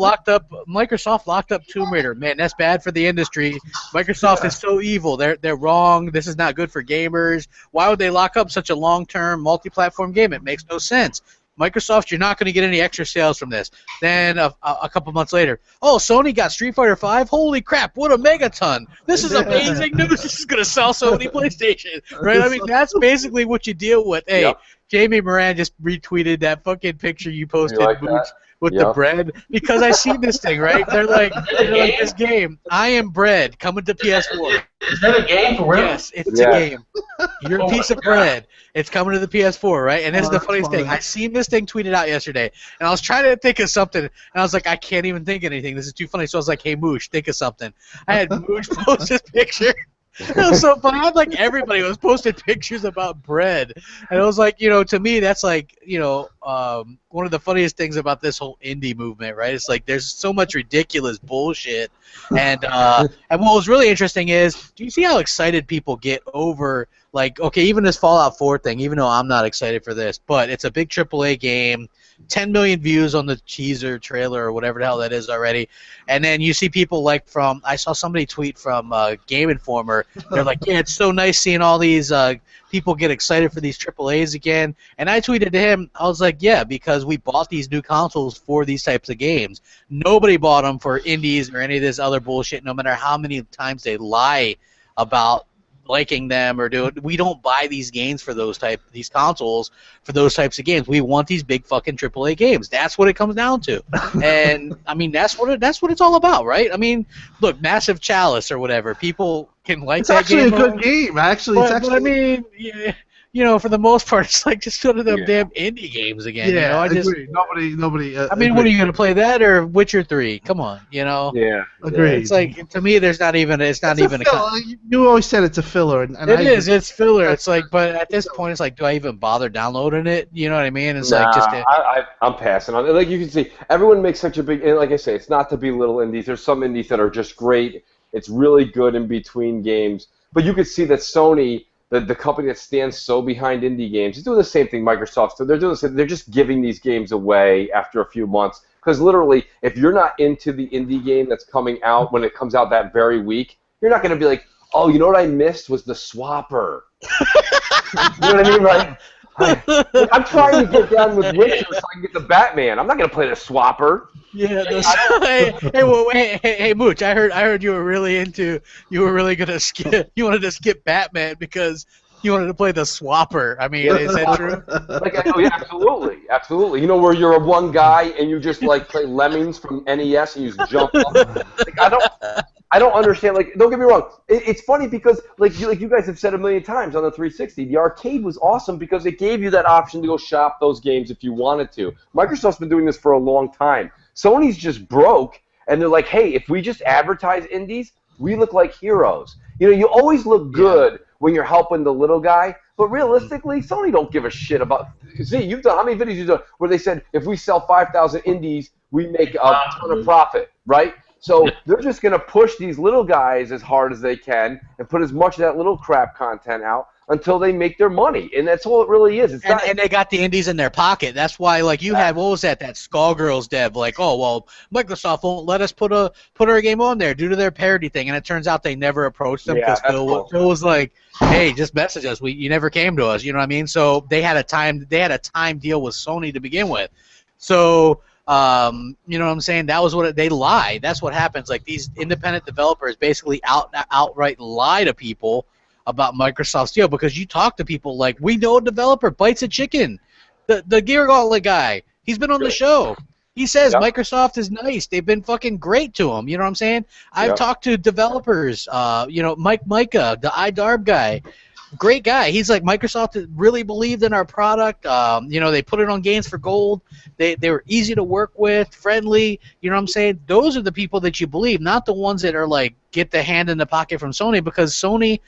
locked up Tomb Raider. Man, that's bad for the industry. Microsoft is so evil. They're wrong. This is not good for gamers. Why would they lock up such a long-term multi-platform game? It makes no sense. Microsoft, you're not going to get any extra sales from this. Then a couple months later, oh, Sony got Street Fighter 5. Holy crap, what a megaton. This is amazing news. This is going to sell so many PlayStation. Right? I mean, that's basically what you deal with. Hey, Jamie Moran just retweeted that fucking picture you posted, with the bread, because I see this thing, right? They're like this game, I Am Bread, coming to PS4. Is that a game for real? Yes, it's a game. You're a piece of bread. It's coming to the PS4, right? And this is the funniest thing. I seen this thing tweeted out yesterday, and I was trying to think of something, and I was like, I can't even think of anything. This is too funny. So I was like, hey, Moosh, think of something. I had Moosh post this picture. It was so funny. I had like everybody was posting pictures about bread, and it was like, to me that's like, one of the funniest things about this whole indie movement, right? It's like there's so much ridiculous bullshit, and what was really interesting is, do you see how excited people get over, like, okay, even this Fallout 4 thing, even though I'm not excited for this, but it's a big AAA game. 10 million views on the teaser trailer or whatever the hell that is already, and then you see people like I saw somebody tweet from Game Informer. They're like, yeah, it's so nice seeing all these people get excited for these AAAs again. And I tweeted to him, I was like, yeah, because we bought these new consoles for these types of games. Nobody bought them for indies or any of this other bullshit, no matter how many times they lie about liking them or we don't buy these games for these consoles for those types of games. We want these big fucking AAA games. That's what it comes down to. And I mean, that's what it's all about, right? I mean, look, Massive Chalice or whatever. People can like that game. It's actually a good game. Actually, but I mean, for the most part, it's like just sort of them damn indie games again. Yeah, I agree. Nobody. I mean, what are you gonna play that or Witcher 3? Come on, Yeah, agreed. It's like, to me, there's not even. It's not even a. You always said it's a filler, and it is. It's filler. It's like, but at this point, it's like, do I even bother downloading it? You know what I mean? It's like just. I'm passing on it. Like you can see, everyone makes such a big. And like I say, it's not to belittle indies. There's some indies that are just great. It's really good in between games, but you could see that Sony the company that stands so behind indie games, is doing the same thing Microsoft's doing. They're doing this, they're just giving these games away after a few months. Because literally, if you're not into the indie game that's coming out when it comes out that very week, you're not going to be like, oh, you know what I missed was the swapper. You know what I mean? Like, I'm trying to get down with Witcher so I can get the Batman. I'm not going to play the swapper. Yeah. Hey, Mooch. I heard you were really gonna skip. You wanted to skip Batman because you wanted to play the swapper. I mean, is that true? Yeah, absolutely. You know where you're a one guy and you just like play Lemmings from NES and you just jump up. Like, I don't understand. Like, don't get me wrong. It's funny because like you guys have said a million times on the 360, the arcade was awesome because it gave you that option to go shop those games if you wanted to. Microsoft's been doing this for a long time. Sony's just broke, and they're like, hey, if we just advertise indies, we look like heroes. You know, you always look good when you're helping the little guy, but realistically, Sony don't give a shit about. See, you've done how many videos you've done where they said if we sell 5,000 indies, we make a ton of profit, right? So they're just gonna push these little guys as hard as they can and put as much of that little crap content out until they make their monay, and that's all it really is. And they got the indies in their pocket. That's why, like, you had, what was that Skullgirls dev, like, oh, well, Microsoft won't let us put our game on there due to their parody thing, and it turns out they never approached them because Phil was like, hey, just message us. You never came to us, you know what I mean? So they had a time deal with Sony to begin with. So, you know what I'm saying? That was they lie. That's what happens. Like, these independent developers basically outright lie to people about Microsoft's deal because you talk to people like, we know a developer bites a chicken. The Gear Gauntlet guy, he's been on the show. He says Microsoft is nice. They've been fucking great to him. You know what I'm saying? I've talked to developers. You know, Mike Micah, the iDarb guy, great guy. He's like, Microsoft really believed in our product. You know, they put it on Games for Gold. They were easy to work with, friendly. You know what I'm saying? Those are the people that you believe, not the ones that are like, get the hand in the pocket from Sony, because Sony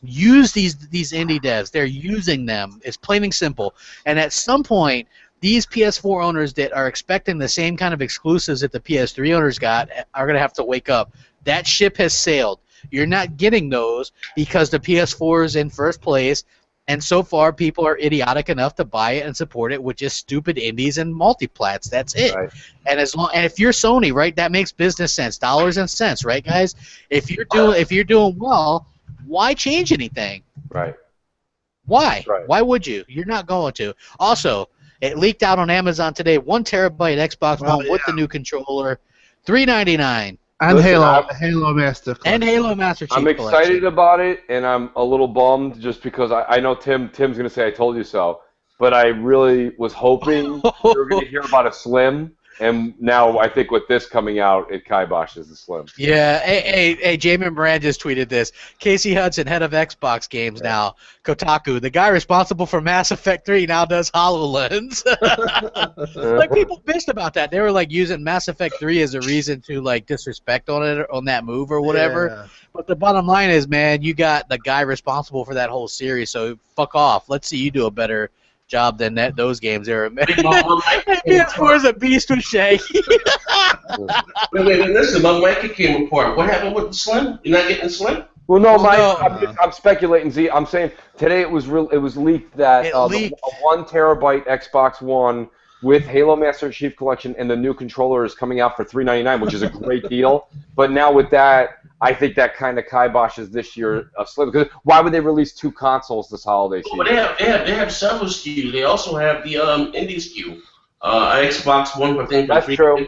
use these indie devs. They're using them. It's plain and simple. And at some point, these PS4 owners that are expecting the same kind of exclusives that the PS3 owners got are going to have to wake up. That ship has sailed. You're not getting those because the PS4 is in first place, and so far people are idiotic enough to buy it and support it with just stupid indies and multiplats. That's it. Right. And if you're Sony, right, that makes business sense, dollars and cents, right, guys? If you're doing well, why change anything? Right. Why? Right. Why would you? You're not going to. Also, it leaked out on Amazon today. 1 terabyte Xbox One with the new controller, $399. And Halo Master Collection. And Halo Master Chief I'm excited about it, and I'm a little bummed just because I know Tim's going to say I told you so, but I really was hoping you were going to hear about a Slim. And now I think with this coming out, it kiboshes the Slim. Yeah. Hey, Jamin Moran just tweeted this. Casey Hudson, head of Xbox games now. Kotaku, the guy responsible for Mass Effect 3 now does HoloLens. Like, people bitched about that. They were like using Mass Effect 3 as a reason to like disrespect on that move or whatever. Yeah. But the bottom line is, man, you got the guy responsible for that whole series, so fuck off. Let's see you do a better job than those games there. PS4 is a beast with Shaggy. wait, listen, my mic came apart. What happened with the Slim? You're not getting the Slim? Well, no, I'm speculating. Z, I'm saying today it was leaked that a 1 terabyte Xbox One with Halo Master Chief Collection and the new controller is coming out for $399, which is a great deal. But now with that, I think that kind of kiboshes this year of Slim. Because why would they release 2 consoles this holiday season? Well, they have several SKUs. They also have the indie SKU. Xbox One, I think. That's true.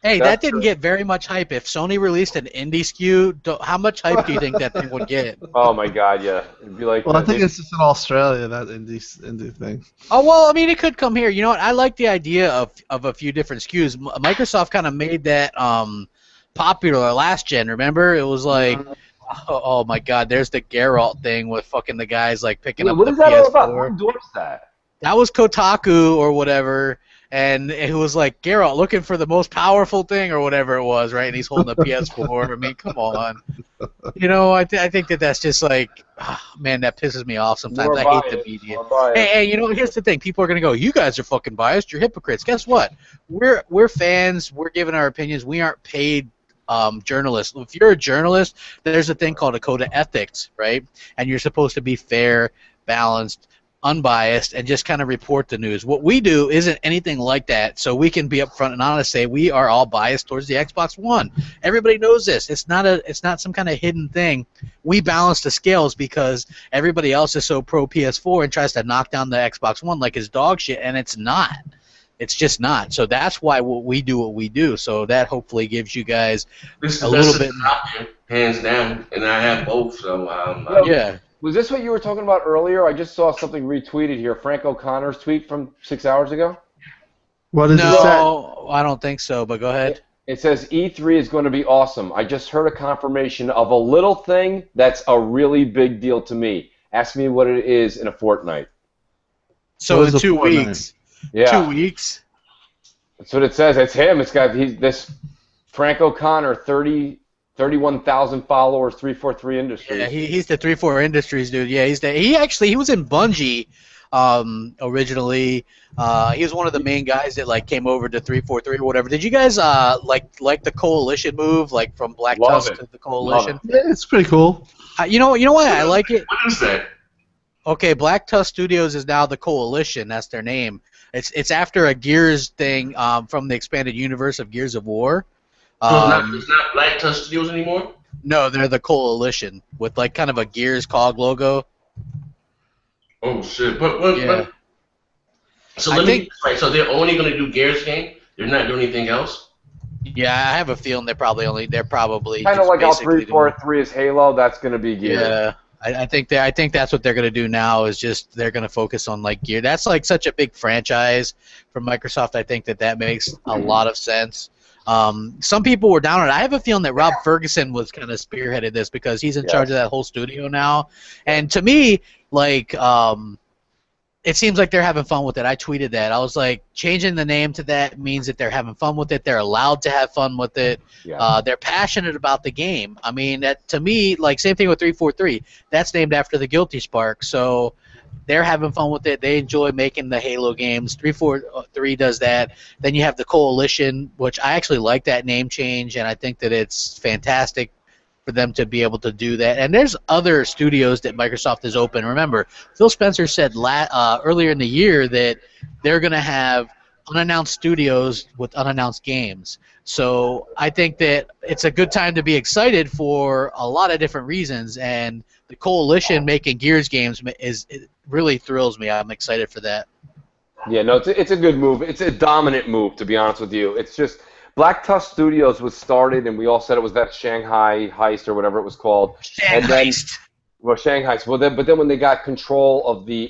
Hey, that didn't get very much hype. If Sony released an indie SKU, how much hype do you think that thing would get? Oh my God, yeah. It'd be like. Well, I think it's just in Australia, that indie thing. Oh well, I mean, it could come here. You know what? I like the idea of a few different SKUs. Microsoft kind of made that popular last gen. Remember, it was like, oh my God, there's the Geralt thing with fucking the guys like picking up the PS4. What is that all about? Who endorsed that? That was Kotaku or whatever. And it was like, Geralt looking for the most powerful thing or whatever it was, right? And he's holding a PS4. I mean, come on. You know, I think that's just like, man, that pisses me off sometimes. I hate the media. Hey, you know, here's the thing. People are going to go, you guys are fucking biased. You're hypocrites. Guess what? We're fans. We're giving our opinions. We aren't paid journalists. If you're a journalist, there's a thing called a code of ethics, right? And you're supposed to be fair, balanced, unbiased, and just kind of report the news. What we do isn't anything like that, so we can be upfront and honest, say we are all biased towards the Xbox One. Everybody knows this. It's not some kind of hidden thing. We balance the scales because everybody else is so pro PS4 and tries to knock down the Xbox One like it's dog shit, and it's not. It's just not. So that's why we do what we do. So that hopefully gives you guys a little bit. Hands down, and I have both. So yeah. Was this what you were talking about earlier? I just saw something retweeted here. Frank O'Connor's tweet from 6 hours ago. What does it say? No, I don't think so, but go ahead. It says E3 is going to be awesome. I just heard a confirmation of a little thing that's a really big deal to me. Ask me what it is in a fortnight. So in 2 weeks. Yeah. 2 weeks. That's what it says. It's him. It's got this Frank O'Connor, 31,000 followers, 343 Industries. Yeah, he's the 343 Industries dude. Yeah, he was in Bungie originally. He was one of the main guys that like came over to 343 or whatever. Did you guys like the Coalition move, like from Black Tusk to the Coalition? Yeah, it's pretty cool. You know why I like it? What is that? Okay, Black Tusk Studios is now the Coalition. That's their name. It's after a Gears thing from the expanded universe of Gears of War. It's not Black Tusk Studios anymore? No, they're the Coalition with like kind of a Gears COG logo. Oh shit! Yeah. So they're only going to do Gears game. They're not doing anything else. Yeah, I have a feeling they're probably kind of like how 343 is Halo. That's going to be Gears. Yeah. I think that's what they're going to do now is just they're going to focus on like Gear. That's like such a big franchise for Microsoft. I think that makes a lot of sense. Some people were down on it. I have a feeling that Rob Ferguson was kind of spearheaded this because he's in charge of that whole studio now. And to me, like, it seems like they're having fun with it. I tweeted that. I was like, changing the name to that means that they're having fun with it. They're allowed to have fun with it. Yeah. They're passionate about the game. I mean, to me, like, same thing with 343. That's named after the Guilty Spark. So they're having fun with it. They enjoy making the Halo games. 343 does that. Then you have the Coalition, which I actually like that name change, and I think that it's fantastic for them to be able to do that. And there's other studios that Microsoft has opened. Remember, Phil Spencer said earlier in the year that they're going to have unannounced studios with unannounced games. So I think that it's a good time to be excited for a lot of different reasons, and the Coalition making Gears games it really thrills me. I'm excited for that. Yeah, no, it's a good move. It's a dominant move, to be honest with you. It's just Black Tusk Studios was started, and we all said it was that Shanghai heist or whatever it was called. Shanghai heist. Well, but then when they got control of the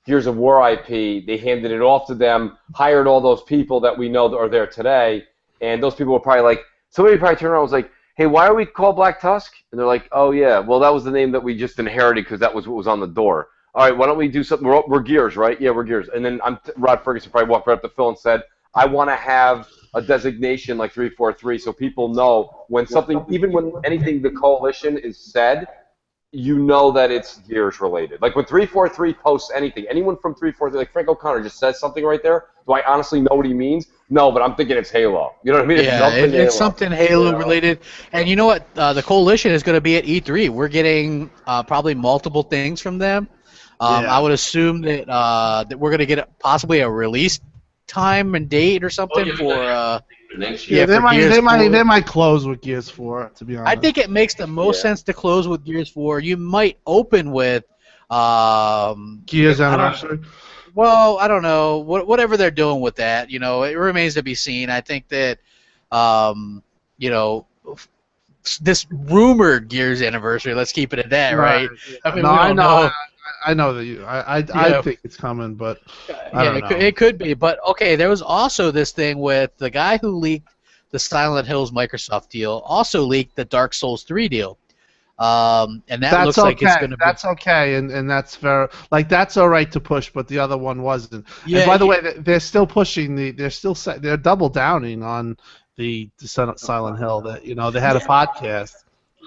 Gears of War IP, they handed it off to them, hired all those people that we know that are there today, and those people were probably like, somebody probably turned around and was like, hey, why are we called Black Tusk? And they're like, oh, yeah, well, that was the name that we just inherited because that was what was on the door. All right, why don't we do something? We're Gears, right? Yeah, we're Gears. And then Rod Ferguson probably walked right up to Phil and said, I want to have a designation like 343 so people know when something, even when anything the Coalition is said, you know that it's Gears related. Like when 343 posts anything, anyone from 343, like Frank O'Connor just says something right there, do I honestly know what he means? No, but I'm thinking it's Halo. You know what I mean? Yeah, it's something Halo related. And you know what? The Coalition is going to be at E3. We're getting probably multiple things from them. I would assume that that we're going to get possibly a release time and date or something for next year. Yeah, they might close with Gears 4, to be honest. I think it makes the most sense to close with Gears 4. You might open with Gears Anniversary. Well, I don't know. Whatever they're doing with that, you know, it remains to be seen. I think that you know, this rumored Gears Anniversary, let's keep it at that, right? I mean, I know that I think it's coming, but I don't know. It could be. But okay, there was also this thing with the guy who leaked the Silent Hills Microsoft deal, also leaked the Dark Souls 3 deal, and that looks like it's going to be. That's okay, and that's fair. Like that's all right to push, but the other one wasn't. Yeah, and by the way, they're still pushing they're double downing on the Silent Hill. That they had a podcast.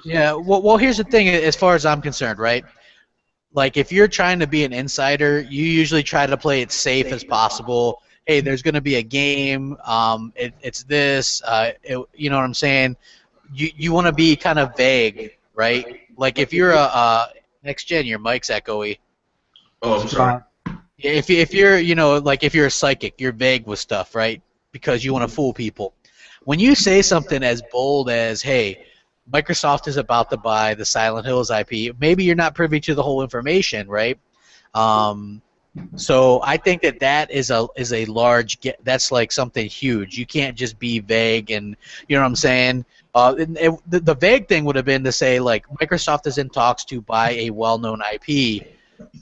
Yeah. Well, here's the thing. As far as I'm concerned, right? Like, if you're trying to be an insider, you usually try to play it safe as possible. hey, there's going to be a game. It's this. You know what I'm saying? You want to be kind of vague, right? Like if you're a next gen, your mic's echoey. Oh, I'm sorry. If you're like if you're a psychic, you're vague with stuff, right? Because you want to fool people. When you say something as bold as, "Hey, Microsoft is about to buy the Silent Hills IP," maybe you're not privy to the whole information, right? So I think that is a large that's like something huge. You can't just be vague, and you know what I'm saying. The vague thing would have been to say like Microsoft is in talks to buy a well-known IP.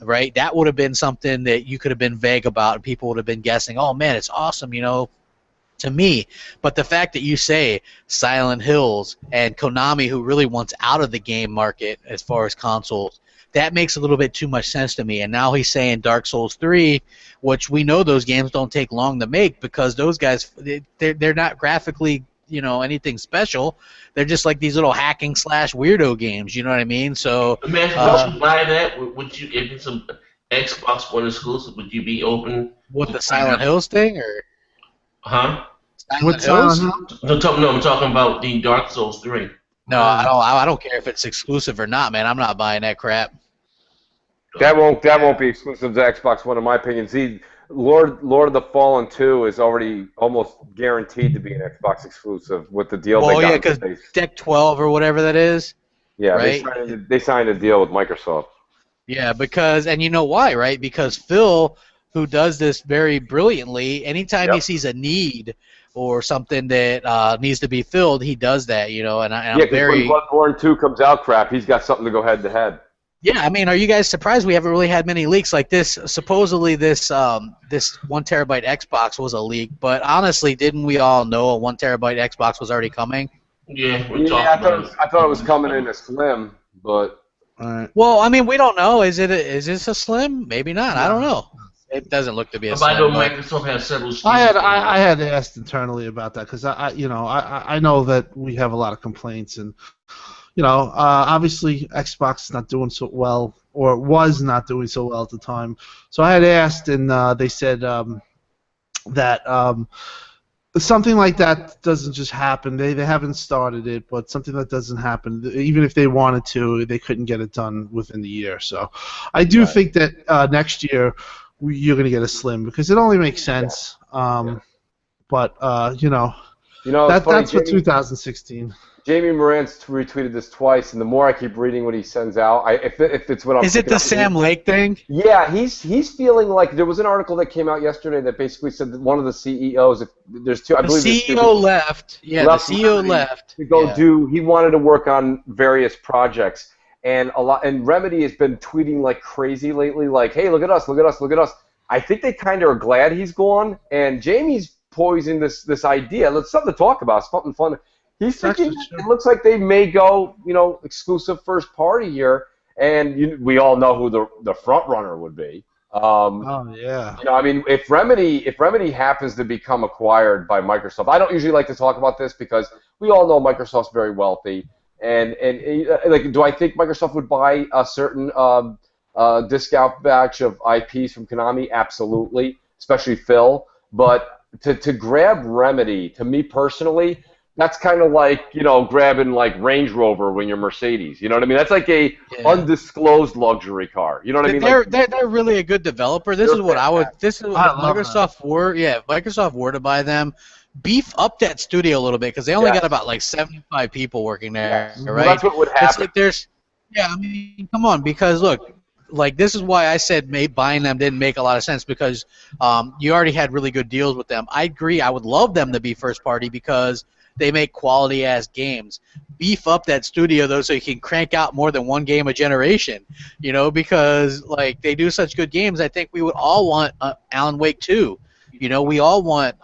Right, that would have been something that you could have been vague about, and people would have been guessing, "Oh man, it's awesome," to me. But the fact that you say Silent Hills and Konami, who really wants out of the game market as far as consoles, that makes a little bit too much sense to me. And now he's saying Dark Souls 3, which we know those games don't take long to make because those guys, they're not graphically anything special. They're just like these little hacking / weirdo games. You know what I mean? So Imagine would you buy that? Would you, if it's an Xbox One exclusive, would you be open? What, the Silent Hills thing, or? Huh? Silent Hills? No, I'm talking about the Dark Souls 3. No, I don't care if it's exclusive or not, man. I'm not buying that crap. That won't be exclusive to Xbox One, in my opinion. See, Lord of the Fallen 2 is already almost guaranteed to be an Xbox exclusive with the deal they got. Well, yeah, because Deck 12 or whatever that is. Yeah, right? they signed a deal with Microsoft. Yeah, and you know why, right? Because Phil, who does this very brilliantly, anytime he sees a need or something that needs to be filled, he does that, and I'm very... when Bloodborne 2 comes out, he's got something to go head-to-head. Yeah, I mean, are you guys surprised we haven't really had many leaks like this? Supposedly this 1 terabyte Xbox was a leak, but honestly, didn't we all know a 1 terabyte Xbox was already coming? Yeah, I thought it was coming in a slim, but... Well, I mean, we don't know. Is this a slim? Maybe not. I don't know. It doesn't look to be a slim. I know Microsoft has several SKUs. I had asked internally about that because I know that we have a lot of complaints and obviously Xbox is not doing so well or was not doing so well at the time. So I had asked and they said that something like that doesn't just happen. They haven't started it, but something that doesn't happen, even if they wanted to, they couldn't get it done within the year. So I do think that next year you're going to get a slim because it only makes sense. But that's for 2016. Jamie Morantz retweeted this twice, and the more I keep reading what he sends out, if it's what I'm... Is it the Sam Lake thing? Yeah, he's feeling like there was an article that came out yesterday that basically said that one of the CEOs, there's two, I believe... The CEO left. Yeah, the CEO left. To go he wanted to work on various projects, and Remedy has been tweeting like crazy lately, like, hey, look at us, look at us, look at us. I think they kind of are glad he's gone, and Jamie's poising this idea. It's something to talk about. It's something fun. He's thinking it looks like they may go, exclusive first party here, and we all know who the front runner would be. I mean, if Remedy happens to become acquired by Microsoft, I don't usually like to talk about this because we all know Microsoft's very wealthy, and like, do I think Microsoft would buy a certain discount batch of IPs from Konami? Absolutely, especially Phil. But to grab Remedy, to me personally, that's kind of like, grabbing like Range Rover when you're Mercedes. You know what I mean? That's like a undisclosed luxury car. You know what I mean? They're really a good developer. This is what Microsoft were. Yeah, if Microsoft were to buy them, beef up that studio a little bit because they only got about like 75 people working there. Right? Well, that's what would happen. It's like I mean, come on, because look. Like, this is why I said buying them didn't make a lot of sense because you already had really good deals with them. I agree. I would love them to be first party because they make quality-ass games. Beef up that studio, though, so you can crank out more than one game a generation, because, like, they do such good games. I think we would all want Alan Wake 2. We all want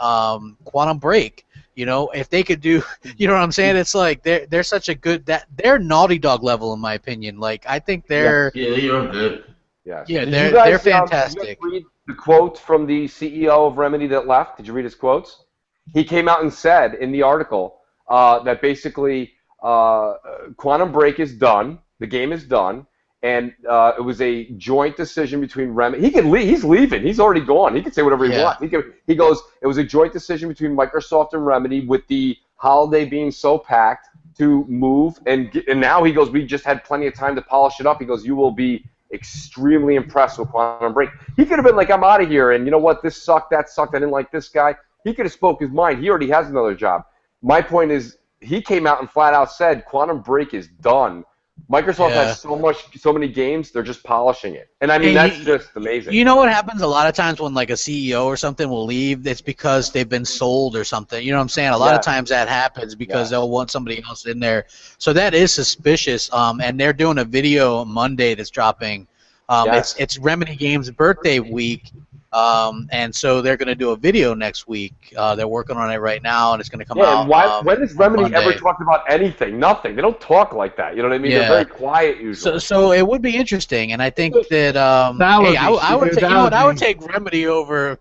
Quantum Break. If they could do, you know what I'm saying? It's like they're such a good they're Naughty Dog level in my opinion. Like I think they're they are good. Yeah, they're fantastic. Did you guys read the quote from the CEO of Remedy that left? Did you read his quotes? He came out and said in the article that basically Quantum Break is done, the game is done, and it was a joint decision between Remedy. He can leave. He's leaving. He's already gone. He can say whatever he wants. He goes. It was a joint decision between Microsoft and Remedy, with the holiday being so packed, to move, and now he goes, we just had plenty of time to polish it up. He goes, you will be extremely impressed with Quantum Break. He could have been like, I'm out of here, and you know what, this sucked, that sucked, I didn't like this guy. He could have spoke his mind. He already has another job. My point is, he came out and flat out said, Quantum Break is done. Microsoft has so many games, they're just polishing it. And I mean, that's just amazing. You know what happens a lot of times when like a CEO or something will leave? It's because they've been sold or something. You know what I'm saying? A lot of times that happens because they'll want somebody else in there. So that is suspicious. And they're doing a video Monday that's dropping. It's Remedy Games' birthday week. And so they're going to do a video next week. They're working on it right now, and it's going to come out. And when has Remedy ever talked about anything? Nothing. They don't talk like that. You know what I mean? They're very quiet usually. So it would be interesting, and I think that I would take Remedy over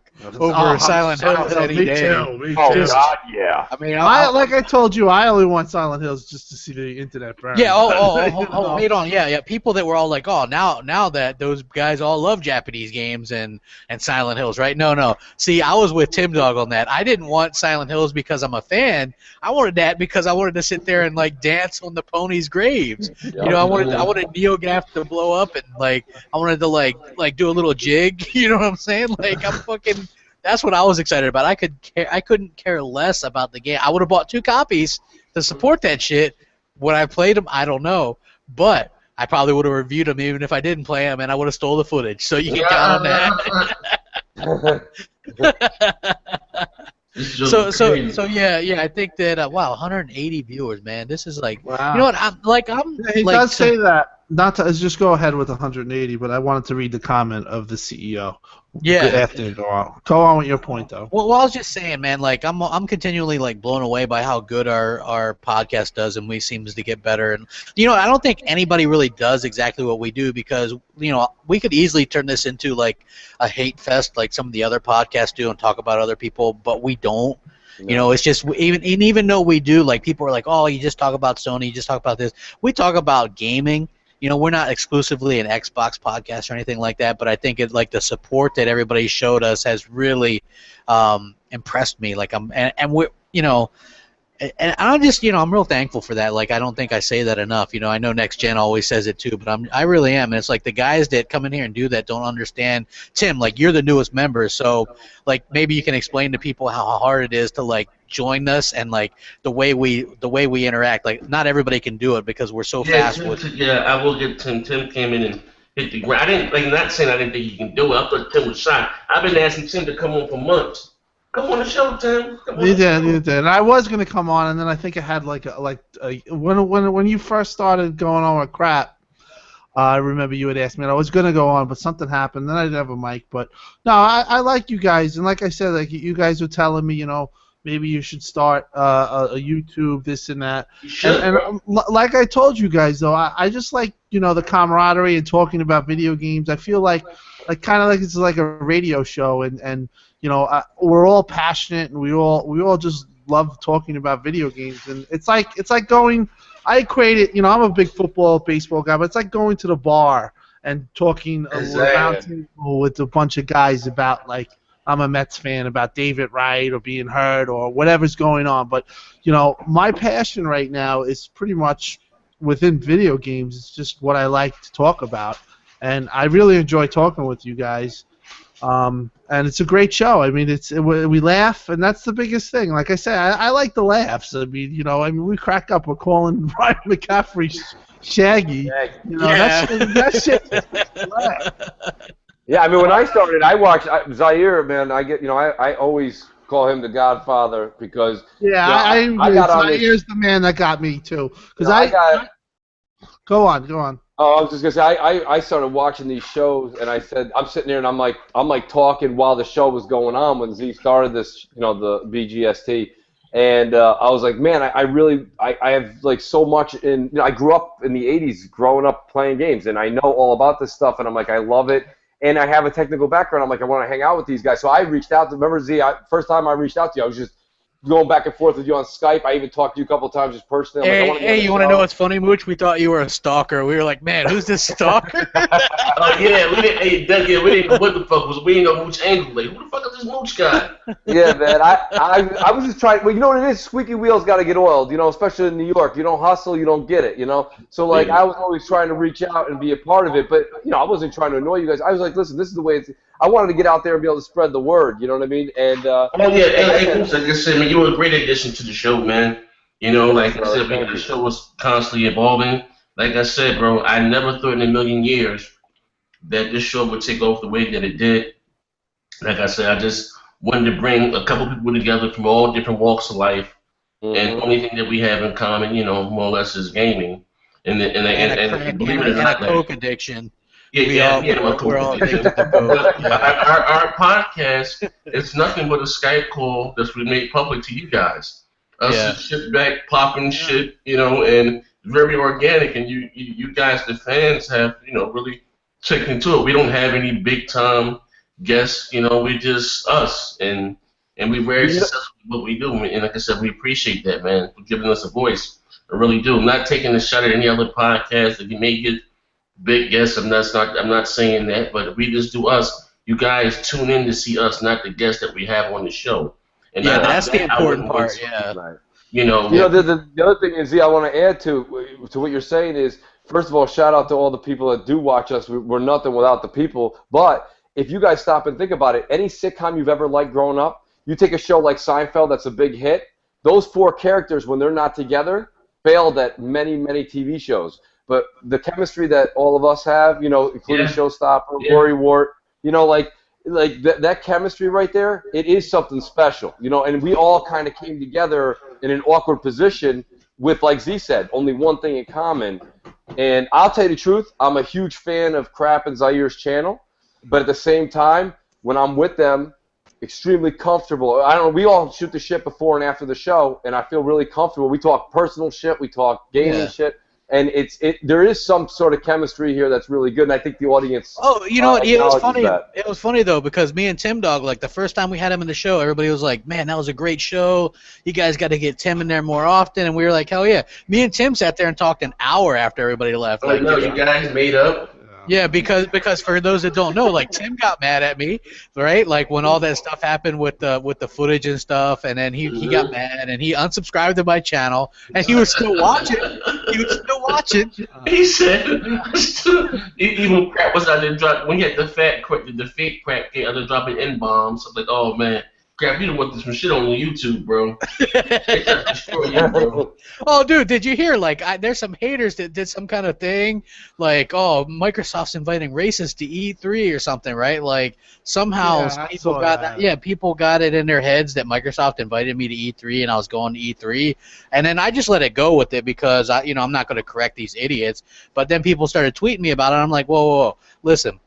Silent Hills any day. Me too. Oh God, yeah. I mean, like I told you, I only want Silent Hills just to see the internet burn. Yeah. Wait on. Yeah. People that were all like, oh, now that those guys all love Japanese games and Silent Hills, right? No. See, I was with Tim Dog on that. I didn't want Silent Hills because I'm a fan. I wanted that because I wanted to sit there and like dance on the ponies' graves. You know, I wanted NeoGaf to blow up, and like I wanted to like do a little jig. You know what I'm saying? Like I'm fucking. That's what I was excited about. I couldn't care less about the game. I would have bought 2 copies to support that shit. Would I played them? I don't know, but I probably would have reviewed them even if I didn't play them, and I would have stole the footage. So you can count on that. So yeah. I think that wow, 180 viewers, man. This is like, wow. You know what? He does say that. Not to just go ahead with 180, but I wanted to read the comment of the CEO. Yeah. After you go on. Go on with your point, though. Well, I was just saying, man. Like, I'm continually like blown away by how good our podcast does, and we seems to get better. And you know, I don't think anybody really does exactly what we do, because you know we could easily turn this into like a hate fest, like some of the other podcasts do, and talk about other people, but we don't. No. You know, it's just even though we do, like people are like, oh, you just talk about Sony, you just talk about this. We talk about gaming. You know, we're not exclusively an Xbox podcast or anything like that, but I think like the support that everybody showed us has really impressed me. Like and we're, you know, and I'm just, you know, I'm real thankful for that. Like, I don't think I say that enough. You know, I know Next Gen always says it too, but I really am. And it's like the guys that come in here and do that don't understand. Tim, like, you're the newest member, so like maybe you can explain to people how hard it is to like join us, and like the way we interact. Like, not everybody can do it because we're so fast. I will get Tim. Tim came in and hit the ground. I didn't, like, not saying I didn't think he can do it. I thought Tim was shy. I've been asking Tim to come on for months. Come on the show, Tim. You did. And I was gonna come on, and then I think I had when you first started going on with crap. I remember you had asked me, and I was gonna go on, but something happened. Then I didn't have a mic. But no, I like you guys, and like I said, like you guys were telling me, you know, maybe you should start a YouTube, this and that. You should. And like I told you guys, though, I just like, you know, the camaraderie and talking about video games. I feel like kind of like it's like a radio show, and you know, we're all passionate, and we all just love talking about video games, and it's like going. I equate it, you know, I'm a big football, baseball guy, but it's like going to the bar and talking around table with a bunch of guys about, like, I'm a Mets fan, about David Wright or being hurt or whatever's going on. But, you know, my passion right now is pretty much within video games. It's just what I like to talk about, and I really enjoy talking with you guys. And it's a great show. I mean, we laugh, and that's the biggest thing. Like I said, I like the laughs. I mean, you know, we crack up. We're calling Ryan McCaffrey Shaggy. You know, that shit. Yeah, I mean, when I started, I watched Zaire. Man, I always call him the Godfather because I got on Zaire's the man that got me too. Because Go on. Oh, I was just gonna say, I started watching these shows, and I said, I'm sitting there and I'm like talking while the show was going on when Z started this, you know, the BGST, and I was like, man, I have like so much in, you know, I grew up in the '80s, growing up playing games, and I know all about this stuff, and I'm like, I love it, and I have a technical background. I'm like, I want to hang out with these guys, so I reached out to, remember Z, first time I reached out to you, I was just going back and forth with you on Skype. I even talked to you a couple of times just personally. I'm like, Hey, you want to know what's funny, Mooch? We thought you were a stalker. We were like, man, who's this stalker? Oh yeah, we didn't. Hey, Doug, yeah, we didn't know what the fuck was. We didn't know Mooch angle. Like, who the fuck is this Mooch guy? Yeah, man. I was just trying. Well, you know what it is? Squeaky wheels got to get oiled. You know, especially in New York. You don't hustle, you don't get it. You know. So like, I was always trying to reach out and be a part of it, but you know, I wasn't trying to annoy you guys. I was like, listen, this is the way it's. I wanted to get out there and be able to spread the word. You know what I mean? And oh yeah, hey, Mooch, like I said, man, you were a great addition to the show, man. You know, like I said, the show was constantly evolving. Like I said, bro, I never thought in a million years that this show would take off the way that it did. Like I said, I just wanted to bring a couple people together from all different walks of life, and the only thing that we have in common, you know, more or less, is gaming. And believe it or not, a coke addiction. We're all addicted to coke. Our podcast is nothing but a Skype call that's been made public to you guys. Us just sit back, popping shit, you know, and very organic. And you guys, the fans, have, you know, really taken to it. We don't have any big time guests, you know. We just us, and we're very successful with what we do. And like I said, we appreciate that, man, for giving us a voice. I really do. I'm not taking a shot at any other podcast that you may get big guests. I'm not saying that, but we just do us. You guys tune in to see us, not the guests that we have on the show. And that's the important part. Yeah. You know, the other thing is, I want to add to what you're saying is, first of all, shout out to all the people that do watch us. We're nothing without the people. But if you guys stop and think about it, any sitcom you've ever liked growing up, you take a show like Seinfeld that's a big hit, those four characters, when they're not together, failed at many, many TV shows. But the chemistry that all of us have, you know, including Showstopper, Rory Wart, you know, like that chemistry right there, it is something special, you know. And we all kind of came together in an awkward position with, like Z said, only one thing in common. And I'll tell you the truth, I'm a huge fan of Crap and Zair's channel, but at the same time, when I'm with them, extremely comfortable. I don't know, we all shoot the shit before and after the show, and I feel really comfortable. We talk personal shit, we talk gaming shit. And there is some sort of chemistry here that's really good, and I think the audience. Oh, you know what? It was funny. It was funny though, because me and Tim Dog, like the first time we had him in the show, everybody was like, "Man, that was a great show. You guys got to get Tim in there more often." And we were like, "Hell yeah!" Me and Tim sat there and talked an hour after everybody left. Like, no, you guys made up. Yeah, because for those that don't know, like Tim got mad at me, right? Like when all that stuff happened with the footage and stuff, and then he got mad and he unsubscribed to my channel, and he was still watching. He was still watching. He said, even Crap was out there drop when he had the fake Crap came out there dropping N bombs. I'm like, oh man. Crap, you done went through some shit on YouTube, bro. They tried to destroy you, bro. Oh, dude, did you hear? Like, there's some haters that did some kind of thing, like, oh, Microsoft's inviting racists to E3 or something, right? Like, somehow people got it in their heads that Microsoft invited me to E3 and I was going to E3, and then I just let it go with it because I'm not going to correct these idiots. But then people started tweeting me about it. And I'm like, whoa, listen.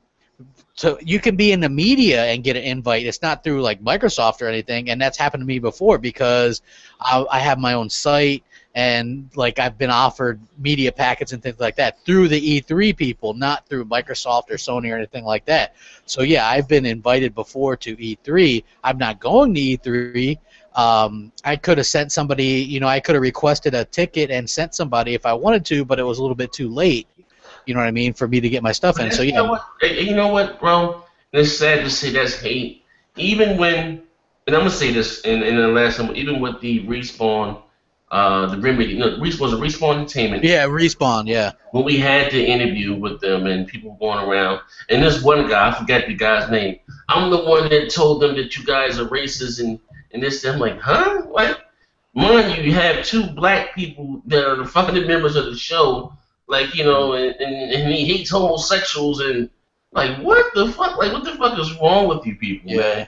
So you can be in the media and get an invite. It's not through like Microsoft or anything, and that's happened to me before because I have my own site and like I've been offered media packets and things like that through the E3 people, not through Microsoft or Sony or anything like that. So yeah, I've been invited before to E3. I'm not going to E3. I could have sent somebody, I could have requested a ticket and sent somebody if I wanted to, but it was a little bit too late. You know what I mean? For me to get my stuff in. So yeah. You know what, bro? It's sad to say that's hate. Even when, and I'm gonna say this in the last one, even with the Respawn, the Remedy, Respawn Entertainment. Yeah, Respawn. Yeah. When we had the interview with them and people going around, and this one guy, I forgot the guy's name. I'm the one that told them that you guys are racist and this. I'm like, huh? What? Mind you have two black people that are the fucking members of the show. Like, and he hates homosexuals and like what the fuck? Like what the fuck is wrong with you people, man?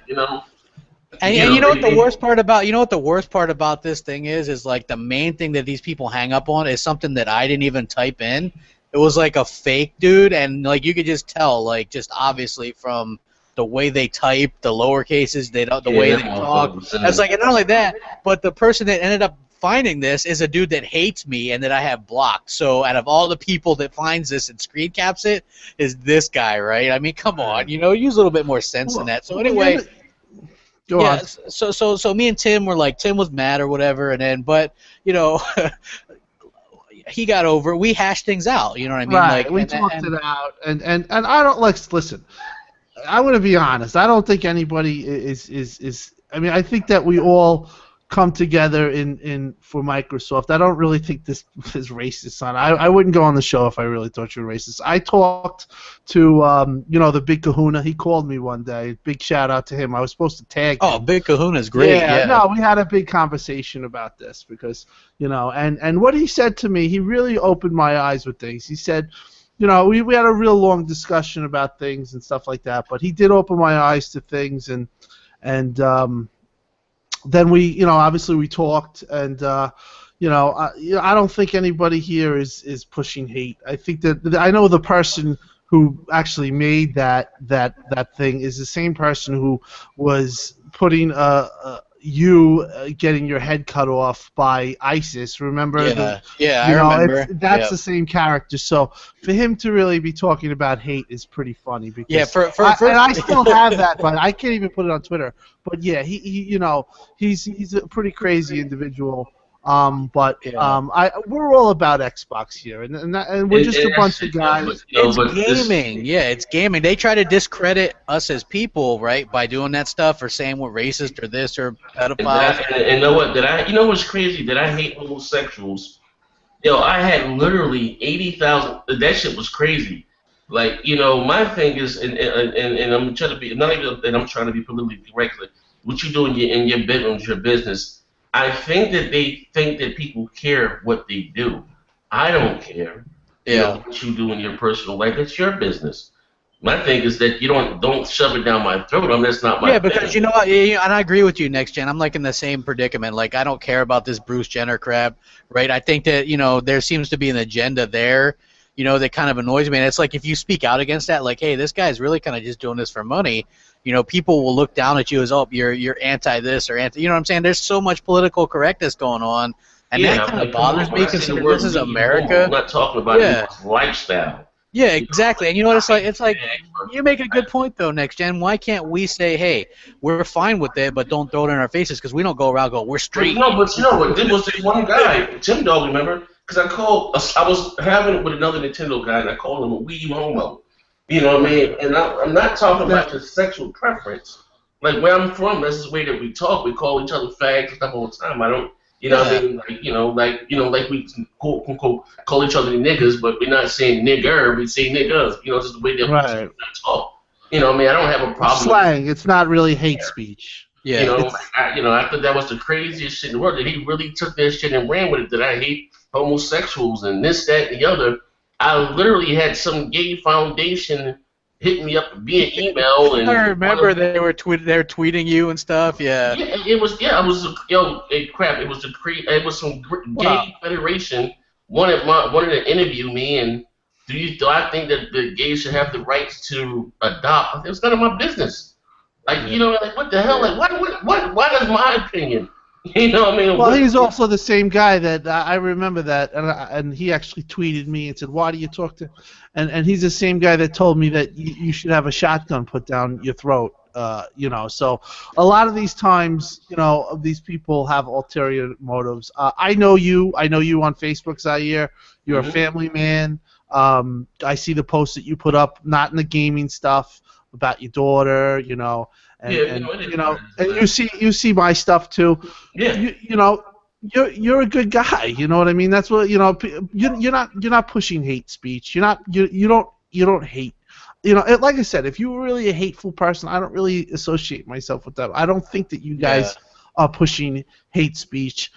And you know what the worst part about this thing is like the main thing that these people hang up on is something that I didn't even type in. It was like a fake dude, and like you could just tell, like just obviously from the way they type, the lower cases, the way they talk. It's like, and not only that, but the person that ended up finding this is a dude that hates me and that I have blocked. So out of all the people that finds this and screen caps it, is this guy, right? I mean, come on, use a little bit more sense in that. So anyway, Go on. So me and Tim were like, Tim was mad or whatever, and then but he got over it. We hashed things out. You know what I mean? Right. Like We talked it out, and I don't listen. I'm going to be honest. I don't think anybody is. I mean, I think that we all come together in for Microsoft. I don't really think this is racist. I wouldn't go on the show if I really thought you were racist. I talked to the Big Kahuna. He called me one day. Big shout out to him. I was supposed to tag him. Oh, Big Kahuna's great. Yeah. No, we had a big conversation about this because and what he said to me, he really opened my eyes with things. He said, we had a real long discussion about things and stuff like that, but he did open my eyes to things, and then we, obviously we talked, and I don't think anybody here is pushing hate. I think that I know the person who actually made that thing is the same person who was putting you getting your head cut off by ISIS. Remember? I remember. That's the same character. So for him to really be talking about hate is pretty funny. Because and I still have that, but I can't even put it on Twitter. But yeah, he's a pretty crazy individual. We're all about Xbox here, and we're just a bunch of guys. It's gaming. It's gaming. They try to discredit us as people, right, by doing that stuff or saying we're racist or this or pedophiles. And know what? You know what's crazy? That I hate homosexuals. I had literally 80,000. That shit was crazy. Like, my thing is, and I'm trying to be not even that I'm trying to be politically correct. Like, what you do in your bedroom, your business. I think that they think that people care what they do. I don't care. What you do in your personal life. It's your business. My thing is that you don't shove it down my throat. That's not my thing. Because and I agree with you, Next Gen. I'm like in the same predicament. Like, I don't care about this Bruce Jenner crap, right? I think that there seems to be an agenda there, that kind of annoys me. And it's like if you speak out against that, like, hey, this guy's really kind of just doing this for money. People will look down at you as, oh, you're anti this or anti. You know what I'm saying? There's so much political correctness going on, and that kind of bothers me because this is America. I'm not talking about lifestyle. Yeah, exactly. And it's like you make a good point though, Next Gen. Why can't we say, hey, we're fine with it, but don't throw it in our faces because we don't go around we're straight. But you know what? There was this one guy, Tim Dog, remember? Because I was having it with another Nintendo guy, and I called him a wee homo. You know what I mean? And I'm not talking about the sexual preference. Like, where I'm from, that's the way that we talk. We call each other fags and stuff all the time. I don't, what I mean? Like we quote unquote call each other niggas, but we're not saying nigger, we say niggas. It's just the way that we talk. I mean? I don't have a problem. Slang. It's not really hate speech. Yeah. I thought that was the craziest shit in the world. That he really took that shit and ran with it. That I hate homosexuals and this, that, and the other. I literally had some gay foundation hit me up via email, and I remember they were tweeting you and stuff. Yeah. It was crap. It was some gay federation wanted to interview me, and do I think that the gays should have the rights to adopt? It's none of my business. Like like what the hell? Like what is my opinion? You know what I mean? Well, he's also the same guy that I remember that, and he actually tweeted me and said, "Why do you talk to?" And he's the same guy that told me that you should have a shotgun put down your throat. So a lot of these times, these people have ulterior motives. I know you on Facebook, Zaire. You're a family man. I see the posts that you put up, not in the gaming stuff, about your daughter, and you see my stuff too. Yeah. You're a good guy. You know what I mean? That's what you're not pushing hate speech. You don't hate. Like I said, if you were really a hateful person, I don't really associate myself with that. I don't think that you guys are pushing hate speech.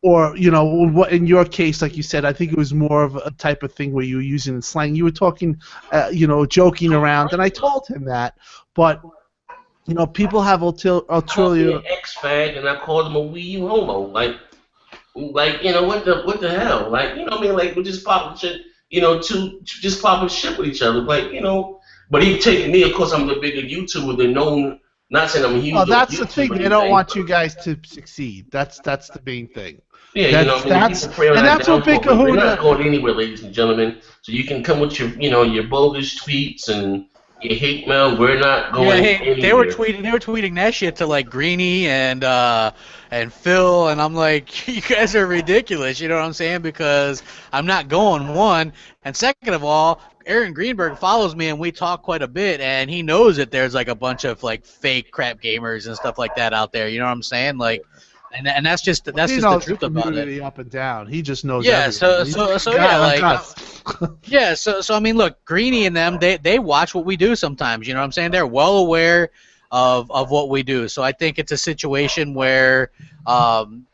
Or in your case, like you said, I think it was more of a type of thing where you were using slang. You were talking, joking around, and I told him that. But people have ulterior. X-fag, and I called him a wee homo. Like what the hell? Like I mean, like we're just popping shit. Just popping shit with each other. Like but he taking me. Of course, I'm the bigger YouTuber. They're known. Not saying I'm a huge. Oh, that's the thing. They don't want you guys to succeed. That's the main thing. Yeah, that's what Big Kahuna. We're not going anywhere, ladies and gentlemen. So you can come with your, your bogus tweets and your hate mail. We're not going anywhere. They were tweeting that shit to like Greeny and Phil, and I'm like, you guys are ridiculous. You know what I'm saying? Because I'm not going, one, and second of all, Aaron Greenberg follows me and we talk quite a bit, and he knows that there's like a bunch of like fake crap gamers and stuff like that out there. You know what I'm saying? Like, and that's just the truth about it. Up and down. He just knows. Yeah. Everything. So yeah, like. Yeah, so I mean, look, Greeny and them, they watch what we do sometimes. You know what I'm saying? They're well aware of what we do. So I think it's a situation where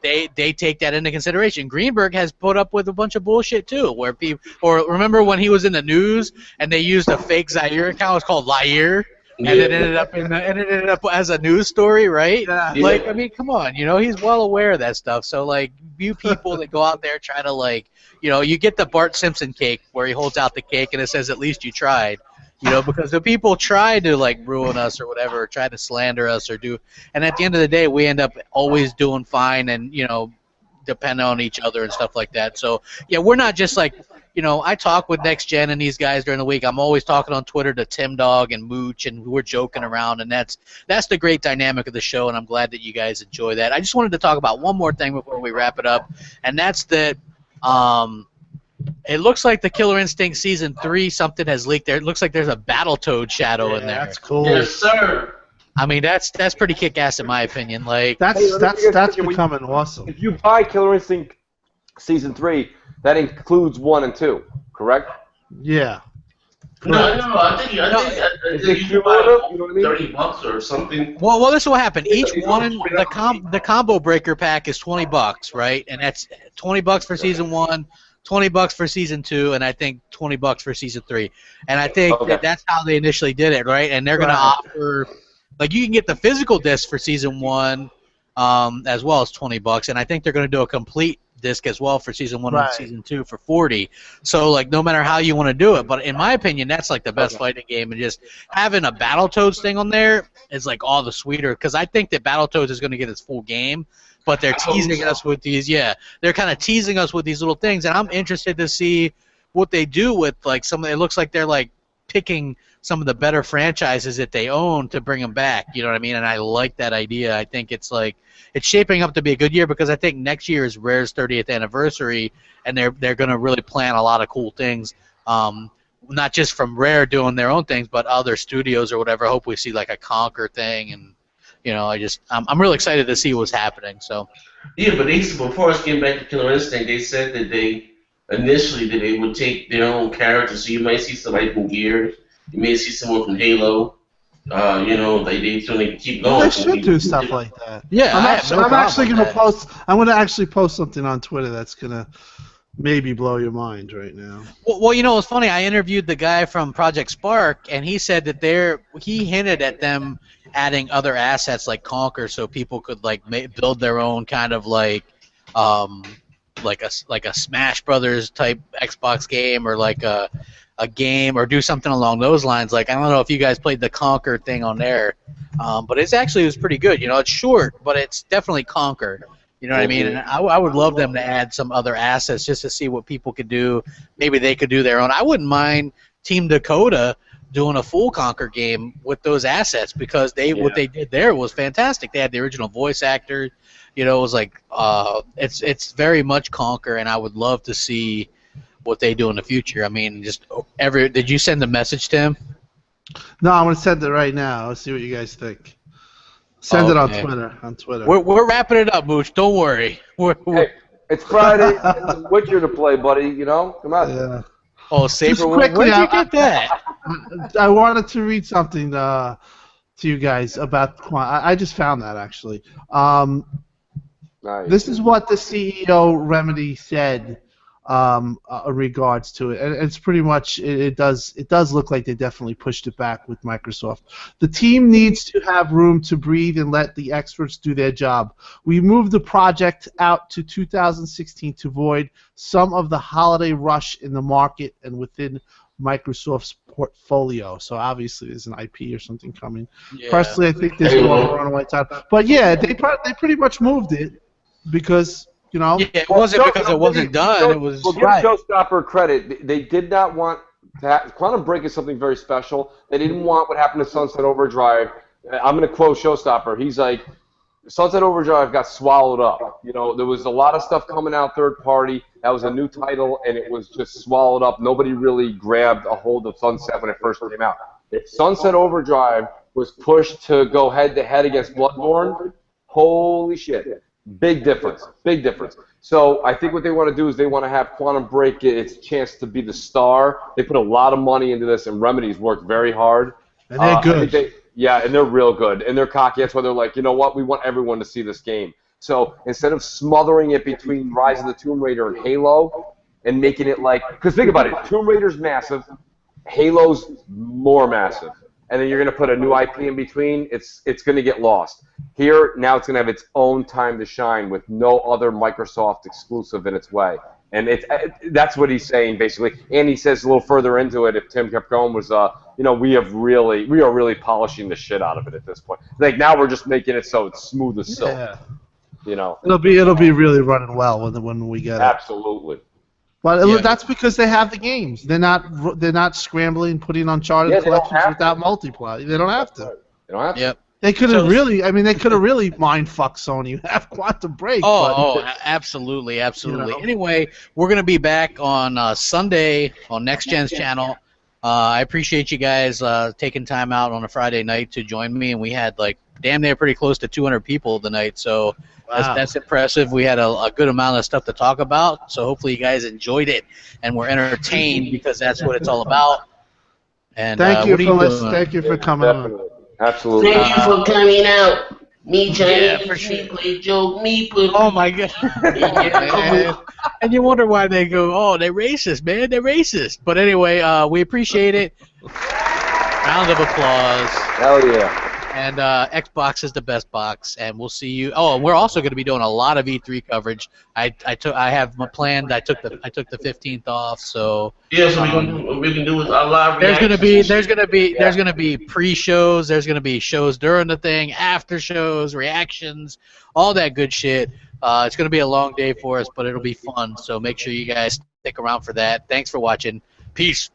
they take that into consideration. Greenberg has put up with a bunch of bullshit too, where people, or remember when he was in the news and they used a fake Zaire account, it was called Laire, and it ended up as a news story, right? Yeah. Like, I mean, come on, you know, he's well aware of that stuff. So like, you people that go out there try to like, you know, you get the Bart Simpson cake where he holds out the cake and it says, "At least you tried." You know, because the people try to like ruin us or whatever, or try to slander us or do, and at the end of the day, we end up always doing fine and, you know, depend on each other and stuff like that. So yeah, we're not just like, you know, I talk with Next Gen and these guys during the week. I'm always talking on Twitter to Tim Dog and Mooch, and we're joking around, and that's the great dynamic of the show, and I'm glad that you guys enjoy that. I just wanted to talk about one more thing before we wrap it up, and that's that. It looks like the Killer Instinct Season 3 something has leaked there. It looks like there's a Battletoad shadow in there. That's cool. Yes, sir. I mean, that's pretty kick-ass in my opinion. Like That's becoming awesome. If you buy Killer Instinct Season 3, that includes 1 and 2, correct? Yeah. No, I think you buy $30 or something. Well, this will happen. Each one, the combo breaker pack is $20, right? And that's $20 for Season 1, $20 for Season 2, and I think $20 for Season 3. And I think that's how they initially did it, right? And they're going to offer, like, you can get the physical disc for Season 1 as well as $20, and I think they're going to do a complete disc as well for Season 1 and Season 2 for $40. So, like, no matter how you want to do it, but in my opinion, that's like the best fighting game, and just having a Battletoads thing on there is like all the sweeter, because I think that Battletoads is going to get its full game, but they're teasing us with these, they're kind of teasing us with these little things, and I'm interested to see what they do with, like, it looks like they're, like, picking some of the better franchises that they own to bring them back, you know what I mean? And I like that idea. I think it's, like, it's shaping up to be a good year, because I think next year is Rare's 30th anniversary, and they're going to really plan a lot of cool things, not just from Rare doing their own things, but other studios or whatever. I hope we see, like, a Conquer thing, and you know, I'm really excited to see what's happening. So. Yeah, but before us getting back to Killer Instinct, they said that they would take their own characters. So you might see somebody from Gears, you may see someone from Halo. You know, they keep going. They should do stuff like that. Yeah, I'm actually going to post. I'm going to actually post something on Twitter that's going to maybe blow your mind right now. Well, you know, it's funny. I interviewed the guy from Project Spark, and he said that he hinted at them adding other assets like Conquer, so people could like build their own kind of like a Smash Brothers type Xbox game, or like a game, or do something along those lines. Like, I don't know if you guys played the Conquer thing on there, but it was pretty good. You know, it's short, but it's definitely Conquer. You know what I mean? And I would love them to add some other assets just to see what people could do. Maybe they could do their own. I wouldn't mind Team Dakota doing a full Conquer game with those assets, because what they did there was fantastic. They had the original voice actor. You know, it was like it's very much Conquer, and I would love to see what they do in the future. I mean, did you send a message to him? No, I'm going to send it right now. Let's see what you guys think. Send it on Twitter. We're wrapping it up, Mooch. Don't worry. Hey, it's Friday. It's Witcher to play, buddy. You know, come on. Yeah. Oh, Saber, where'd you get that? I wanted to read something to you guys about I just found that, actually. Nice. This is what the CEO Remedy said regards to it, and it's pretty much it does look like they definitely pushed it back with Microsoft. The team needs to have room to breathe and let the experts do their job. We moved the project out to 2016 to avoid some of the holiday rush in the market and within Microsoft's portfolio. So obviously there's an IP or something coming. Yeah. Personally, I think there's more on a white time. But yeah, they pretty much moved it because. You know, it wasn't because it wasn't done. It was give Showstopper credit. They did not want Quantum Break is something very special. They didn't want what happened to Sunset Overdrive. I'm going to quote Showstopper. He's like, Sunset Overdrive got swallowed up. You know, there was a lot of stuff coming out third party. That was a new title, and it was just swallowed up. Nobody really grabbed a hold of Sunset when it first came out. If Sunset Overdrive was pushed to go head-to-head against Bloodborne, holy shit. Big difference. Big difference. So I think what they want to do is they want to have Quantum Break get its chance to be the star. They put a lot of money into this, and Remedy's worked very hard. And they're good. Yeah, and they're real good. And they're cocky. That's why they're like, you know what? We want everyone to see this game. So instead of smothering it between Rise of the Tomb Raider and Halo and making it like... Because think about it. Tomb Raider's massive. Halo's more massive. And then you're going to put a new IP in between. It's going to get lost. Here, now it's going to have its own time to shine with no other Microsoft exclusive in its way. And that's what he's saying, basically. And he says a little further into it, if Tim kept going, was, you know, we are really polishing the shit out of it at this point. Like, now we're just making it so it's smooth as silk. Yeah. You know? It'll be really running well when we get it. Absolutely. But that's because they have the games. They're not scrambling, putting Uncharted collections without multiplayer. They don't have to. They don't have to. Yep. They could have they could have really mind-fucked Sony. Have Quantum Break. Absolutely. You know? Anyway, we're going to be back on Sunday on Next Gen's channel. I appreciate you guys taking time out on a Friday night to join me, and we had like damn near pretty close to 200 people tonight, so that's impressive. We had a good amount of stuff to talk about, so hopefully you guys enjoyed it and were entertained, because that's what it's all about. And thank you for coming on. Absolutely. Thank you for coming out. Me, Johnny, play joke, me, put. Oh my God. And you wonder why they go, oh, they're racist, man, they're racist. But anyway, we appreciate it. Round of applause. Hell yeah. And Xbox is the best box, and we'll see you. Oh, and we're also going to be doing a lot of E3 coverage. I have my planned. I took the 15th off, so yeah. So we can do a live. There's gonna be pre-shows. There's gonna be shows during the thing, after shows, reactions, all that good shit. It's gonna be a long day for us, but it'll be fun. So make sure you guys stick around for that. Thanks for watching. Peace.